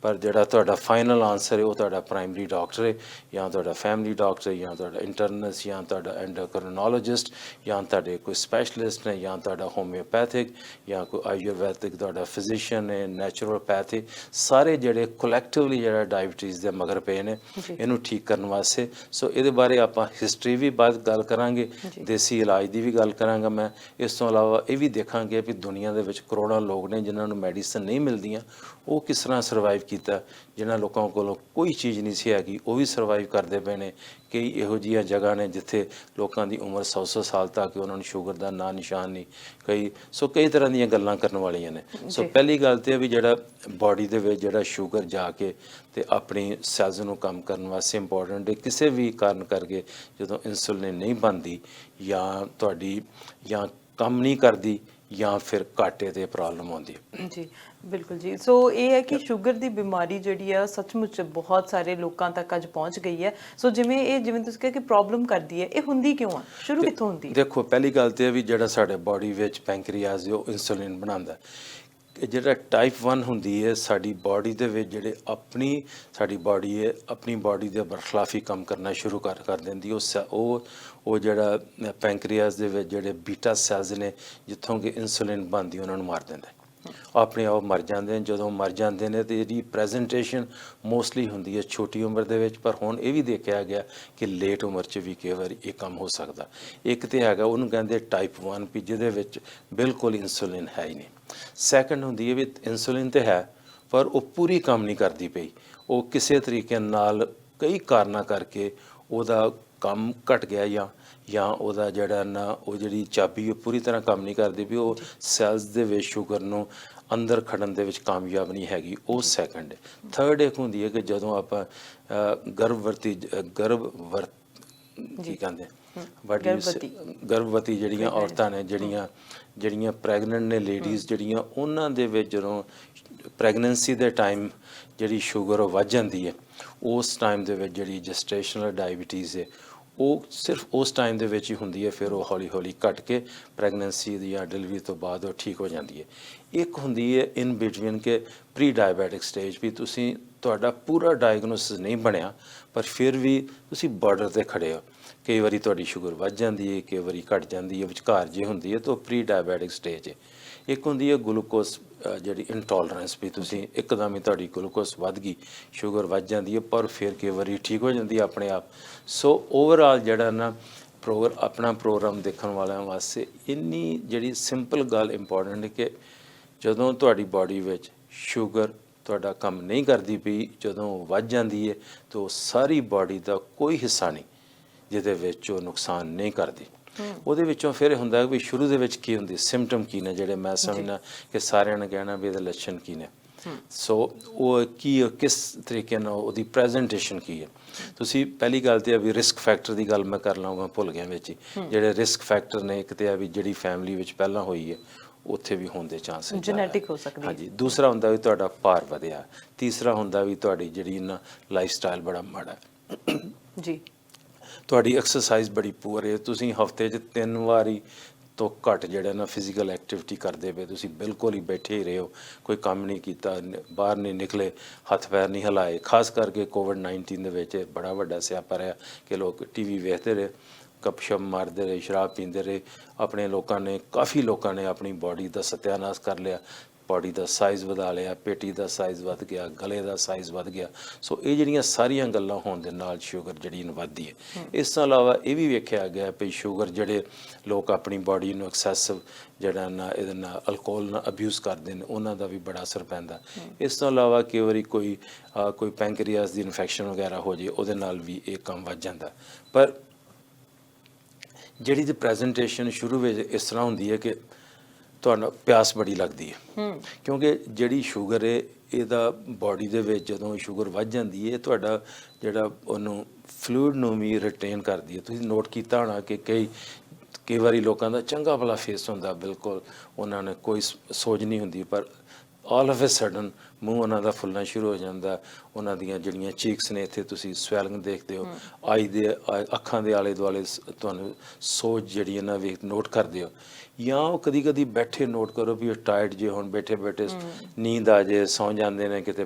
ਪਰ ਜਿਹੜਾ ਤੁਹਾਡਾ ਫਾਈਨਲ ਆਨਸਰ ਹੈ ਉਹ ਤੁਹਾਡਾ ਪ੍ਰਾਇਮਰੀ ਡਾਕਟਰ ਹੈ ਜਾਂ ਤੁਹਾਡਾ ਫੈਮਿਲੀ ਡਾਕਟਰ ਹੈ ਜਾਂ ਤੁਹਾਡਾ ਇੰਟਰਨਸ ਜਾਂ ਤੁਹਾਡਾ ਐਂਡੋਕਰਨੋਲੋਜਿਸਟ ਜਾਂ ਤੁਹਾਡੇ ਕੋਈ ਸਪੈਸ਼ਲਿਸਟ ਨੇ ਜਾਂ ਤੁਹਾਡਾ ਹੋਮਿਓਪੈਥਿਕ ਜਾਂ ਕੋਈ ਆਯੁਰਵੈਦਿਕ ਤੁਹਾਡਾ ਫਿਜ਼ੀਸ਼ੀਅਨ ਹੈ, ਨੈਚੁਰੋਪੈਥ ਹੈ। ਸਾਰੇ ਜਿਹੜੇ ਕੋਲੈਕਟਿਵਲੀ ਜਿਹੜਾ ਡਾਇਬਟੀਜ਼ ਦੇ ਮਗਰ ਪਏ ਨੇ ਇਹਨੂੰ ਠੀਕ ਕਰਨ ਵਾਸਤੇ। ਸੋ ਇਹਦੇ ਬਾਰੇ ਆਪਾਂ ਹਿਸਟਰੀ ਵੀ ਬਾਅਦ ਗੱਲ ਕਰਾਂਗੇ, ਦੇਸੀ ਇਲਾਜ ਦੀ ਵੀ ਗੱਲ ਕਰਾਂਗਾ ਮੈਂ। ਇਸ ਤੋਂ ਇਲਾਵਾ ਇਹ ਵੀ ਦੇਖਾਂਗੇ ਵੀ ਦੁਨੀਆ ਦੇ ਵਿੱਚ ਕਰੋੜਾਂ ਲੋਕ ਨੇ ਜਿਨ੍ਹਾਂ ਨੂੰ ਮੈਡੀਸਨ ਨਹੀਂ ਮਿਲਦੀਆਂ, ਉਹ ਕਿਸ ਤਰ੍ਹਾਂ ਸਰਵਾਈਵ ਕੀਤਾ। ਜਿਨ੍ਹਾਂ ਲੋਕਾਂ ਕੋਲ ਕੋਈ ਚੀਜ਼ ਨਹੀਂ ਸੀ ਹੈਗੀ ਉਹ ਵੀ ਸਰਵਾਈਵ ਕਰਦੇ ਪਏ ਨੇ। ਕਈ ਇਹੋ ਜਿਹੀਆਂ ਜਗ੍ਹਾ ਨੇ ਜਿੱਥੇ ਲੋਕਾਂ ਦੀ ਉਮਰ 100 ਸਾਲ ਤੱਕ ਉਹਨਾਂ ਨੂੰ ਸ਼ੂਗਰ ਦਾ ਨਾਂ ਨਿਸ਼ਾਨ ਨਹੀਂ। ਕਈ ਤਰ੍ਹਾਂ ਦੀਆਂ ਗੱਲਾਂ ਕਰਨ ਵਾਲੀਆਂ ਨੇ। ਸੋ ਪਹਿਲੀ ਗੱਲ ਤਾਂ ਵੀ ਜਿਹੜਾ ਬਾਡੀ ਦੇ ਵਿੱਚ ਜਿਹੜਾ ਸ਼ੂਗਰ ਜਾ ਕੇ ਤੇ ਆਪਣੀ ਸੈਲਸ ਨੂੰ ਕੰਮ ਕਰਨ ਵਾਸਤੇ ਇੰਪੋਰਟੈਂਟ ਹੈ। ਕਿਸੇ ਵੀ ਕਾਰਨ ਕਰਕੇ ਜਦੋਂ ਇਨਸੂਲਿਨ ਨਹੀਂ ਬਣਦੀ ਜਾਂ ਤੁਹਾਡੀ ਜਾਂ ਕੰਮ ਨਹੀਂ ਕਰਦੀ ਜਾਂ ਫਿਰ ਘਾਟੇ ਤੇ ਪ੍ਰੋਬਲਮ ਆਉਂਦੀ ਹੈ। ਜੀ ਬਿਲਕੁਲ ਜੀ। ਸੋ ਇਹ ਹੈ ਕਿ ਸ਼ੂਗਰ ਦੀ ਬਿਮਾਰੀ ਜਿਹੜੀ ਆ ਸੱਚਮੁੱਚ ਬਹੁਤ ਸਾਰੇ ਲੋਕਾਂ ਤੱਕ ਅੱਜ ਪਹੁੰਚ ਗਈ ਹੈ। ਸੋ ਜਿਵੇਂ ਤੁਸੀਂ ਕਿਹਾ ਕਿ ਪ੍ਰੋਬਲਮ ਕਰਦੀ ਹੈ, ਇਹ ਹੁੰਦੀ ਕਿਉਂ ਆ, ਸ਼ੁਰੂ ਕਿੱਥੋਂ ਹੁੰਦੀ ਹੈ? ਦੇਖੋ ਪਹਿਲੀ ਗੱਲ ਤੇ ਇਹ ਵੀ ਜਿਹੜਾ ਸਾਡੇ ਬਾਡੀ ਵਿੱਚ ਪੈਂਕਰੀਆਸ ਉਹ ਇਨਸੂਲਿਨ ਬਣਾਉਂਦਾ। ਜਿਹੜਾ ਟਾਈਪ 1 ਹੁੰਦੀ ਹੈ ਸਾਡੀ ਬਾਡੀ ਦੇ ਵਿੱਚ, ਜਿਹੜੇ ਸਾਡੀ ਬਾਡੀ ਹੈ ਆਪਣੀ ਬਾਡੀ ਦੇ ਬਰਖਲਾਫੀ ਕੰਮ ਕਰਨਾ ਸ਼ੁਰੂ ਕਰ ਦਿੰਦੀ। ਉਹ ਜਿਹੜਾ ਪੈਂਕਰੀਆਸ ਦੇ ਵਿੱਚ ਜਿਹੜੇ ਬੀਟਾ ਸੈਲਸ ਨੇ ਜਿੱਥੋਂ ਕਿ ਇਨਸੂਲਿਨ ਬਣਦੀ ਉਹਨਾਂ ਨੂੰ ਮਾਰ ਦਿੰਦਾ। ਆਪਣੇ ਆਪ ਮਰ ਜਾਂਦੇ ਨੇ। ਜਦੋਂ ਮਰ ਜਾਂਦੇ ਨੇ ਤੇ ਇਹਦੀ ਪ੍ਰੈਜੈਂਟੇਸ਼ਨ ਮੋਸਟਲੀ ਹੁੰਦੀ ਹੈ ਛੋਟੀ ਉਮਰ ਦੇ ਵਿੱਚ, ਪਰ ਹੁਣ ਇਹ ਵੀ ਦੇਖਿਆ ਗਿਆ ਕਿ ਲੇਟ ਉਮਰ 'ਚ ਵੀ ਕਈ ਵਾਰੀ ਇਹ ਕੰਮ ਹੋ ਸਕਦਾ। ਇੱਕ ਤੇ ਹੈਗਾ ਉਹਨੂੰ ਕਹਿੰਦੇ ਟਾਈਪ 1 ਵੀ ਜਿਹਦੇ ਵਿੱਚ ਬਿਲਕੁਲ ਇਨਸੂਲਿਨ ਹੈ ਹੀ ਨਹੀਂ। ਸੈਕੰਡ ਹੁੰਦੀ ਹੈ ਵੀ ਇਨਸੂਲਿਨ ਤੇ ਹੈ ਪਰ ਉਹ ਪੂਰੀ ਕੰਮ ਨਹੀਂ ਕਰਦੀ ਪਈ। ਉਹ ਕਿਸੇ ਤਰੀਕੇ ਨਾਲ ਕਈ ਕਾਰਨਾਂ ਕਰਕੇ ਉਹਦਾ ਕੰਮ ਘਟ ਗਿਆ ਜਾਂ ਉਹਦਾ ਜਿਹੜਾ ਨਾ ਉਹ ਜਿਹੜੀ ਚਾਬੀ ਉਹ ਪੂਰੀ ਤਰ੍ਹਾਂ ਕੰਮ ਨਹੀਂ ਕਰਦੀ ਵੀ ਉਹ ਸੈਲਸ ਦੇ ਵਿੱਚ ਸ਼ੂਗਰ ਨੂੰ ਅੰਦਰ ਖੜਨ ਦੇ ਵਿੱਚ ਕਾਮਯਾਬ ਨਹੀਂ ਹੈਗੀ, ਉਹ ਸੈਕੰਡ ਹੈ। ਥਰਡ ਇੱਕ ਹੁੰਦੀ ਹੈ ਕਿ ਜਦੋਂ ਆਪਾਂ ਗਰਭਵਤੀ ਕੀ ਕਹਿੰਦੇ ਗਰਭਵਤੀ ਜਿਹੜੀਆਂ ਔਰਤਾਂ ਨੇ ਜਿਹੜੀਆਂ ਪ੍ਰੈਗਨੈਂਟ ਨੇ ਲੇਡੀਜ਼ ਜਿਹੜੀਆਂ, ਉਹਨਾਂ ਦੇ ਵਿੱਚ ਜਦੋਂ ਪ੍ਰੈਗਨੈਂਸੀ ਦੇ ਟਾਈਮ ਜਿਹੜੀ ਸ਼ੂਗਰ ਉਹ ਵੱਧ ਜਾਂਦੀ ਹੈ, ਉਸ ਟਾਈਮ ਦੇ ਵਿੱਚ ਜਿਹੜੀ ਜੈਸਟੇਸ਼ਨਲ ਡਾਇਬੀਟੀਜ਼ ਹੈ ਉਹ ਸਿਰਫ ਉਸ ਟਾਈਮ ਦੇ ਵਿੱਚ ਹੀ ਹੁੰਦੀ ਹੈ, ਫਿਰ ਉਹ ਹੌਲੀ ਹੌਲੀ ਘਟ ਕੇ ਪ੍ਰੈਗਨੈਂਸੀ ਦੀ ਜਾਂ ਡਿਲੀਵਰੀ ਤੋਂ ਬਾਅਦ ਉਹ ਠੀਕ ਹੋ ਜਾਂਦੀ ਹੈ। ਇੱਕ ਹੁੰਦੀ ਹੈ ਇਨ ਬਿਟਵੀਨ ਕਿ ਪ੍ਰੀ ਡਾਇਬੈਟਿਕ ਸਟੇਜ, ਵੀ ਤੁਹਾਡਾ ਪੂਰਾ ਡਾਇਗਨੋਸਿਸ ਨਹੀਂ ਬਣਿਆ ਪਰ ਫਿਰ ਵੀ ਤੁਸੀਂ ਬਾਰਡਰ ਤੇ ਖੜੇ ਹੋ, ਕਈ ਵਾਰੀ ਤੁਹਾਡੀ ਸ਼ੂਗਰ ਵੱਧ ਜਾਂਦੀ ਹੈ, ਕਈ ਵਾਰੀ ਘਟ ਜਾਂਦੀ ਹੈ, ਵਿਚਕਾਰ ਜੇ ਹੁੰਦੀ ਹੈ ਤਾਂ ਪ੍ਰੀ ਡਾਇਬੈਟਿਕ ਸਟੇਜ ਹੈ। ਇੱਕ ਹੁੰਦੀ ਹੈ ਗਲੂਕੋਸ ਜਿਹੜੀ ਇੰਟੋਲਰੈਂਸ, ਵੀ ਤੁਸੀਂ ਇੱਕਦਮ ਹੀ ਤੁਹਾਡੀ ਗਲੂਕੋਸ ਵੱਧ ਗਈ, ਸ਼ੂਗਰ ਵੱਧ ਜਾਂਦੀ ਹੈ ਪਰ ਫਿਰ ਕਈ ਵਾਰੀ ਠੀਕ ਹੋ ਜਾਂਦੀ ਹੈ ਆਪਣੇ ਆਪ। ਸੋ ਓਵਰਆਲ ਜਿਹੜਾ ਨਾ ਆਪਣਾ ਪ੍ਰੋਗਰਾਮ ਦੇਖਣ ਵਾਲਿਆਂ ਵਾਸਤੇ ਇੰਨੀ ਜਿਹੜੀ ਸਿੰਪਲ ਗੱਲ ਇੰਪੋਰਟੈਂਟ ਹੈ ਕਿ ਜਦੋਂ ਤੁਹਾਡੀ ਬਾਡੀ ਵਿੱਚ ਸ਼ੂਗਰ ਤੁਹਾਡਾ ਕੰਮ ਨਹੀਂ ਕਰਦੀ ਪਈ, ਜਦੋਂ ਉਹ ਵੱਧ ਜਾਂਦੀ ਹੈ ਤਾਂ ਉਹ ਸਾਰੀ ਬਾਡੀ ਦਾ ਕੋਈ ਹਿੱਸਾ ਨਹੀਂ ਜਿਹਦੇ ਵਿੱਚ ਉਹ ਨੁਕਸਾਨ ਨਹੀਂ ਕਰਦੀ। ਉਹਦੇ ਵਿੱਚੋਂ ਫਿਰ ਇਹ ਹੁੰਦਾ ਵੀ ਸ਼ੁਰੂ ਦੇ ਵਿੱਚ ਕੀ ਹੁੰਦੀ, ਸਿੰਪਟਮ ਕੀ ਨੇ ਜਿਹੜੇ ਮੈਂ ਸਮਝਣਾ ਕਿ ਸਾਰਿਆਂ ਨੇ ਕਹਿਣਾ ਵੀ ਇਹਦੇ ਲੱਛਣ ਕੀ ਨੇ। ਸੋ ਉਹ ਕਿਸ ਤਰੀਕੇ ਨਾਲ ਉਹਦੀ ਪ੍ਰੈਜੈਂਟੇਸ਼ਨ ਕੀ ਹੈ। ਤੁਸੀਂ ਪਹਿਲੀ ਗੱਲ ਤੇ ਆ ਵੀ ਰਿਸਕ ਫੈਕਟਰ ਦੀ ਗੱਲ ਮੈਂ ਕਰ ਲਵਾਂਗਾ, ਭੁੱਲ ਗਿਆ ਵਿੱਚ ਹੀ। ਜਿਹੜੇ ਰਿਸਕ ਫੈਕਟਰ ਨੇ, ਇੱਕ ਤੇ ਆ ਵੀ ਜਿਹੜੀ ਫੈਮਿਲੀ ਵਿੱਚ ਪਹਿਲਾਂ ਹੋਈ ਹੈ ਉੱਥੇ ਵੀ ਹੋਣ ਦੇ ਚਾਂਸ ਜੈਨੇਟਿਕ ਹੋ ਸਕਦੀ ਹੈ। ਹਾਂਜੀ, ਦੂਸਰਾ ਹੁੰਦਾ ਵੀ ਤੁਹਾਡਾ ਭਾਰ ਵਧਿਆ, ਤੀਸਰਾ ਹੁੰਦਾ ਵੀ ਤੁਹਾਡੀ ਜਿਹੜੀ ਨਾ ਲਾਈਫ ਸਟਾਈਲ ਬੜਾ ਮਾੜਾ ਜੀ, ਤੁਹਾਡੀ ਐਕਸਰਸਾਈਜ਼ ਬੜੀ ਪੂਅਰ ਹੈ, ਤੁਸੀਂ ਹਫਤੇ 'ਚ 3 ਵਾਰੀ ਤੋਂ ਘੱਟ ਜਿਹੜਾ ਨਾ ਫਿਜ਼ੀਕਲ ਐਕਟੀਵਿਟੀ ਕਰਦੇ ਪਏ, ਤੁਸੀਂ ਬਿਲਕੁਲ ਹੀ ਬੈਠੇ ਹੀ ਰਹੇ ਹੋ, ਕੋਈ ਕੰਮ ਨਹੀਂ ਕੀਤਾ, ਬਾਹਰ ਨਹੀਂ ਨਿਕਲੇ, ਹੱਥ ਪੈਰ ਨਹੀਂ ਹਿਲਾਏ। ਖਾਸ ਕਰਕੇ ਕੋਵਿਡ-19 ਦੇ ਵਿੱਚ ਬੜਾ ਵੱਡਾ ਸਿਆਪਾ ਰਿਹਾ ਕਿ ਲੋਕ ਟੀਵੀ ਵੇਖਦੇ ਰਹੇ, ਗੱਪਸ਼ਪ ਮਾਰਦੇ ਰਹੇ, ਸ਼ਰਾਬ ਪੀਂਦੇ ਰਹੇ। ਕਾਫੀ ਲੋਕਾਂ ਨੇ ਆਪਣੀ ਬਾਡੀ ਦਾ ਸਤਿਆਨਾਸ਼ ਕਰ ਲਿਆ, ਬਾਡੀ ਦਾ ਸਾਈਜ਼ ਵਧਾ ਲਿਆ, ਪੇਟੀ ਦਾ ਸਾਈਜ਼ ਵੱਧ ਗਿਆ, ਗਲੇ ਦਾ ਸਾਈਜ਼ ਵੱਧ ਗਿਆ। ਸੋ ਇਹ ਜਿਹੜੀਆਂ ਸਾਰੀਆਂ ਗੱਲਾਂ ਹੋਣ ਦੇ ਨਾਲ ਸ਼ੂਗਰ ਜਿਹੜੀ ਵੱਧਦੀ ਹੈ। ਇਸ ਤੋਂ ਇਲਾਵਾ ਇਹ ਵੀ ਵੇਖਿਆ ਗਿਆ ਵੀ ਸ਼ੂਗਰ ਜਿਹੜੇ ਲੋਕ ਆਪਣੀ ਬਾਡੀ ਨੂੰ ਐਕਸੈਸਿਵ ਜਿਹੜਾ ਨਾ ਇਹਦੇ ਨਾਲ ਅਲਕੋਹਲ ਨਾਲ ਅਬਿਊਜ਼ ਕਰਦੇ ਨੇ, ਉਹਨਾਂ ਦਾ ਵੀ ਬੜਾ ਅਸਰ ਪੈਂਦਾ। ਇਸ ਤੋਂ ਇਲਾਵਾ ਕਈ ਵਾਰੀ ਕੋਈ ਪੈਂਕਰੀਆਸ ਦੀ ਇਨਫੈਕਸ਼ਨ ਵਗੈਰਾ ਹੋ ਜੇ, ਉਹਦੇ ਨਾਲ ਵੀ ਇਹ ਕੰਮ ਵੱਧ ਜਾਂਦਾ। ਪਰ ਜਿਹੜੀ ਦੀ ਪ੍ਰੈਜੈਂਟੇਸ਼ਨ ਸ਼ੁਰੂ ਵਿੱਚ ਇਸ ਤਰ੍ਹਾਂ ਹੁੰਦੀ ਹੈ ਕਿ ਤੁਹਾਨੂੰ ਪਿਆਸ ਬੜੀ ਲੱਗਦੀ ਹੈ, ਕਿਉਂਕਿ ਜਿਹੜੀ ਸ਼ੂਗਰ ਹੈ ਇਹਦਾ ਬਾਡੀ ਦੇ ਵਿੱਚ ਜਦੋਂ ਸ਼ੂਗਰ ਵੱਧ ਜਾਂਦੀ ਹੈ ਤੁਹਾਡਾ ਜਿਹੜਾ ਉਹਨੂੰ ਫਲੂਇਡ ਨੂੰ ਵੀ ਰਿਟੇਨ ਕਰਦੀ ਹੈ। ਤੁਸੀਂ ਨੋਟ ਕੀਤਾ ਹੋਣਾ ਕਿ ਕਈ ਵਾਰੀ ਲੋਕਾਂ ਦਾ ਚੰਗਾ ਭਲਾ ਫੇਸ ਹੁੰਦਾ, ਬਿਲਕੁਲ ਉਹਨਾਂ ਨੇ ਕੋਈ ਸੋਚ ਨਹੀਂ ਹੁੰਦੀ, ਪਰ ਆਲ ਆਫ ਅ ਸਡਨ ਮੂੰਹ ਉਹਨਾਂ ਦਾ ਫੁੱਲਣਾ ਸ਼ੁਰੂ ਹੋ ਜਾਂਦਾ, ਉਹਨਾਂ ਦੀਆਂ ਜਿਹੜੀਆਂ ਚੀਕਸ ਨੇ ਇੱਥੇ ਤੁਸੀਂ ਸਵੈਲਿੰਗ ਦੇਖਦੇ ਹੋ, ਅੱਖਾਂ ਦੇ ਆਲੇ ਦੁਆਲੇ ਤੁਹਾਨੂੰ ਸੋਜ ਜਿਹੜੀ ਇਹਨਾਂ ਵੇਖ ਨੋਟ ਕਰਦੇ ਹੋ। ਜਾਂ ਉਹ ਕਦੀ ਕਦੀ ਬੈਠੇ ਨੋਟ ਕਰੋ ਵੀ ਉਹ ਟਾਇਰਡ ਜੇ ਹੁਣ ਬੈਠੇ ਨੀਂਦ ਆ ਜੇ, ਸੌਂ ਜਾਂਦੇ ਨੇ, ਕਿਤੇ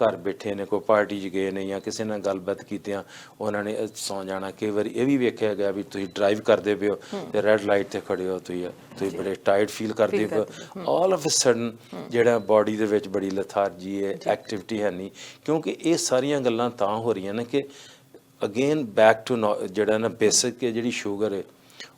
ਘਰ ਬੈਠੇ ਨੇ, ਕੋਈ ਪਾਰਟੀ 'ਚ ਗਏ ਨੇ ਜਾਂ ਕਿਸੇ ਨਾਲ ਗੱਲਬਾਤ ਕੀਤਿਆਂ ਉਹਨਾਂ ਨੇ ਸੌਂ ਜਾਣਾ। ਕਈ ਵਾਰੀ ਇਹ ਵੀ ਵੇਖਿਆ ਗਿਆ ਵੀ ਤੁਸੀਂ ਡਰਾਈਵ ਕਰਦੇ ਪਏ ਹੋ ਤੇ ਰੈੱਡ ਲਾਈਟ ਤੇ ਖੜੇ ਹੋ, ਤੁਸੀਂ ਬੜੇ ਟਾਇਰਡ ਫੀਲ ਕਰਦੇ ਪਏ ਹੋ। ਆਲ ਆਫ ਅ ਸਡਨ ਜਿਹੜਾ ਬਾਡੀ ਦੇ ਵਿੱਚ ਬੜੀ ਲਥਾਰਜੀ ਹੈ, ਐਕਟੀਵਿਟੀ ਹੈ ਨਹੀਂ, ਕਿਉਂਕਿ ਇਹ ਸਾਰੀਆਂ ਗੱਲਾਂ ਤਾਂ ਹੋ ਰਹੀਆਂ ਨੇ ਕਿ ਅਗੇਨ ਬੈਕ ਟੂ ਜਿਹੜਾ ਨਾ ਬੇਸਿਕ ਜਿਹੜੀ ਸ਼ੂਗਰ ਹੈ,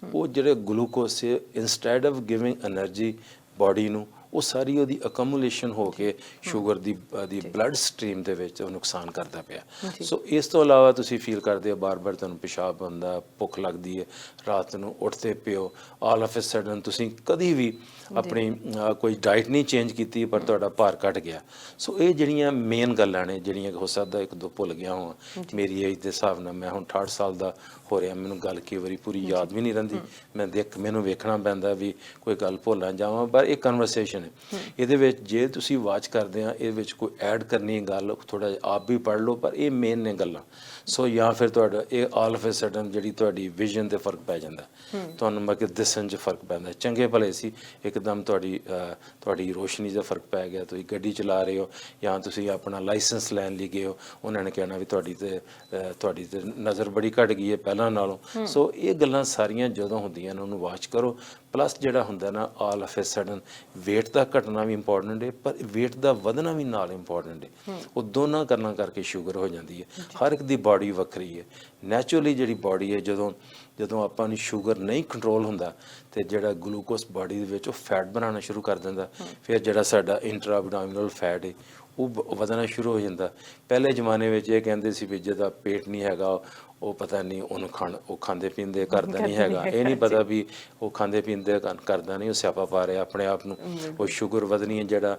ਉਹ ਜਿਹੜੇ ਗਲੂਕੋਸ ਹੈ instead of giving energy body ਨੂੰ, ਉਹ ਸਾਰੀ ਉਹਦੀ ਅਕਮੂਲੇਸ਼ਨ ਹੋ ਕੇ ਸ਼ੂਗਰ ਦੀ ਬਲੱਡ ਸਟਰੀਮ ਦੇ ਵਿੱਚ ਉਹ ਨੁਕਸਾਨ ਕਰਦਾ ਪਿਆ। ਸੋ ਇਸ ਤੋਂ ਇਲਾਵਾ ਤੁਸੀਂ ਫੀਲ ਕਰਦੇ ਹੋ ਬਾਰ-ਬਾਰ ਤੁਹਾਨੂੰ ਪਿਸ਼ਾਬ ਆਉਂਦਾ, ਭੁੱਖ ਲੱਗਦੀ ਹੈ, ਰਾਤ ਨੂੰ ਉੱਠਦੇ ਪਿਓ, ਆਲ ਆਫ ਅ ਸਡਨ ਤੁਸੀਂ ਕਦੀ ਵੀ ਆਪਣੀ ਕੋਈ ਡਾਈਟ ਨਹੀਂ ਚੇਂਜ ਕੀਤੀ ਪਰ ਤੁਹਾਡਾ ਭਾਰ ਘਟ ਗਿਆ। ਸੋ ਇਹ ਜਿਹੜੀਆਂ ਮੇਨ ਗੱਲਾਂ ਨੇ ਜਿਹੜੀਆਂ ਹੋ ਸਕਦਾ ਇੱਕ ਦੋ ਭੁੱਲ ਗਿਆ ਹਾਂ ਮੇਰੀ ਏਜ ਦੇ ਹਿਸਾਬ ਨਾਲ, ਮੈਂ ਹੁਣ 68 ਸਾਲ ਦਾ ਹੋ ਰਿਹਾ, ਮੈਨੂੰ ਗੱਲ ਕਈ ਵਾਰੀ ਪੂਰੀ ਯਾਦ ਵੀ ਨਹੀਂ ਰਹਿੰਦੀ, ਮੈਨੂੰ ਵੇਖਣਾ ਪੈਂਦਾ ਵੀ ਕੋਈ ਗੱਲ ਭੁੱਲ ਨਾ ਜਾਵਾਂ। ਪਰ ਇਹ ਕਨਵਰਸੇਸ਼ਨ ਹੈ, ਇਹਦੇ ਵਿੱਚ ਜੇ ਤੁਸੀਂ ਵਾਚ ਕਰਦੇ ਆ ਇਹਦੇ ਵਿੱਚ ਕੋਈ ਐਡ ਕਰਨੀ ਗੱਲ ਥੋੜ੍ਹਾ ਜਿਹਾ ਆਪ ਵੀ ਪੜ੍ਹ ਲਓ, ਪਰ ਇਹ ਮੇਨ ਨੇ ਗੱਲਾਂ। ਸੋ ਜਾਂ ਫਿਰ ਤੁਹਾਡਾ ਇਹ ਆਲ ਆਫ ਅ ਸਡਨ ਜਿਹੜੀ ਤੁਹਾਡੀ ਵਿਜ਼ਨ 'ਤੇ ਫਰਕ ਪੈ ਜਾਂਦਾ, ਤੁਹਾਨੂੰ ਮਤਲਬ ਦਿਸਣ 'ਚ ਫਰਕ ਪੈਂਦਾ। ਚੰਗੇ ਭਲੇ ਸੀ, ਇੱਕਦਮ ਤੁਹਾਡੀ ਰੋਸ਼ਨੀ 'ਚ ਫਰਕ ਪੈ ਗਿਆ, ਤੁਸੀਂ ਗੱਡੀ ਚਲਾ ਰਹੇ ਹੋ ਜਾਂ ਤੁਸੀਂ ਆਪਣਾ ਲਾਇਸੈਂਸ ਲੈਣ ਲਈ ਗਏ ਹੋ, ਉਹਨਾਂ ਨੇ ਕਹਿਣਾ ਵੀ ਤੁਹਾਡੀ ਤੇ ਨਜ਼ਰ ਬੜੀ ਘਟ ਗਈ ਹੈ ਪਹਿਲਾਂ ਨਾਲੋਂ। ਸੋ ਇਹ ਗੱਲਾਂ ਸਾਰੀਆਂ ਜਦੋਂ ਹੁੰਦੀਆਂ ਨੇ ਉਹਨੂੰ ਵਾਚ ਕਰੋ। ਪਲੱਸ ਜਿਹੜਾ ਹੁੰਦਾ ਨਾ all of a sudden weight ਦਾ ਘਟਣਾ ਵੀ ਇੰਪੋਰਟੈਂਟ ਹੈ, ਪਰ ਵੇਟ ਦਾ ਵਧਣਾ ਵੀ ਨਾਲ ਇੰਪੋਰਟੈਂਟ ਹੈ। ਉਹ ਦੋਨਾਂ ਕਾਰਨਾਂ ਕਰਕੇ ਸ਼ੂਗਰ ਹੋ ਜਾਂਦੀ ਹੈ। ਹਰ ਇੱਕ ਦੀ ਬਾਡੀ ਵੱਖਰੀ ਹੈ। ਨੈਚੁਰਲੀ ਜਿਹੜੀ ਬਾਡੀ ਹੈ, ਜਦੋਂ ਜਦੋਂ ਆਪਾਂ ਨੂੰ ਸ਼ੂਗਰ ਨਹੀਂ ਕੰਟਰੋਲ ਹੁੰਦਾ ਤੇ ਜਿਹੜਾ ਗਲੂਕੋਸ ਬਾਡੀ ਦੇ ਵਿੱਚ ਉਹ ਫੈਟ ਬਣਾਉਣਾ ਸ਼ੁਰੂ ਕਰ ਦਿੰਦਾ। ਫਿਰ ਜਿਹੜਾ ਸਾਡਾ ਇੰਟਰਾ ਐਬਡੋਮੀਨਲ ਫੈਟ ਹੈ ਉਹ ਵਧਣਾ ਸ਼ੁਰੂ ਹੋ ਜਾਂਦਾ। ਪਹਿਲੇ ਜ਼ਮਾਨੇ ਵਿੱਚ ਇਹ ਕਹਿੰਦੇ ਸੀ ਵੀ ਜਿਹਦਾ ਪੇਟ ਨਹੀਂ ਹੈਗਾ ਉਹ ਪਤਾ ਨਹੀਂ ਉਹਨੂੰ ਉਹ ਖਾਂਦੇ ਪੀਂਦੇ ਕਰਦਾ ਨਹੀਂ ਹੈਗਾ। ਇਹ ਨਹੀਂ ਪਤਾ ਵੀ ਉਹ ਖਾਂਦੇ ਪੀਂਦੇ ਕਰਦਾ ਨਹੀਂ, ਉਹ ਸਿਆਪਾ ਪਾ ਰਿਹਾ ਆਪਣੇ ਆਪ ਨੂੰ। ਉਹ ਸ਼ੂਗਰ ਵਧਣੀ ਹੈ, ਜਿਹੜਾ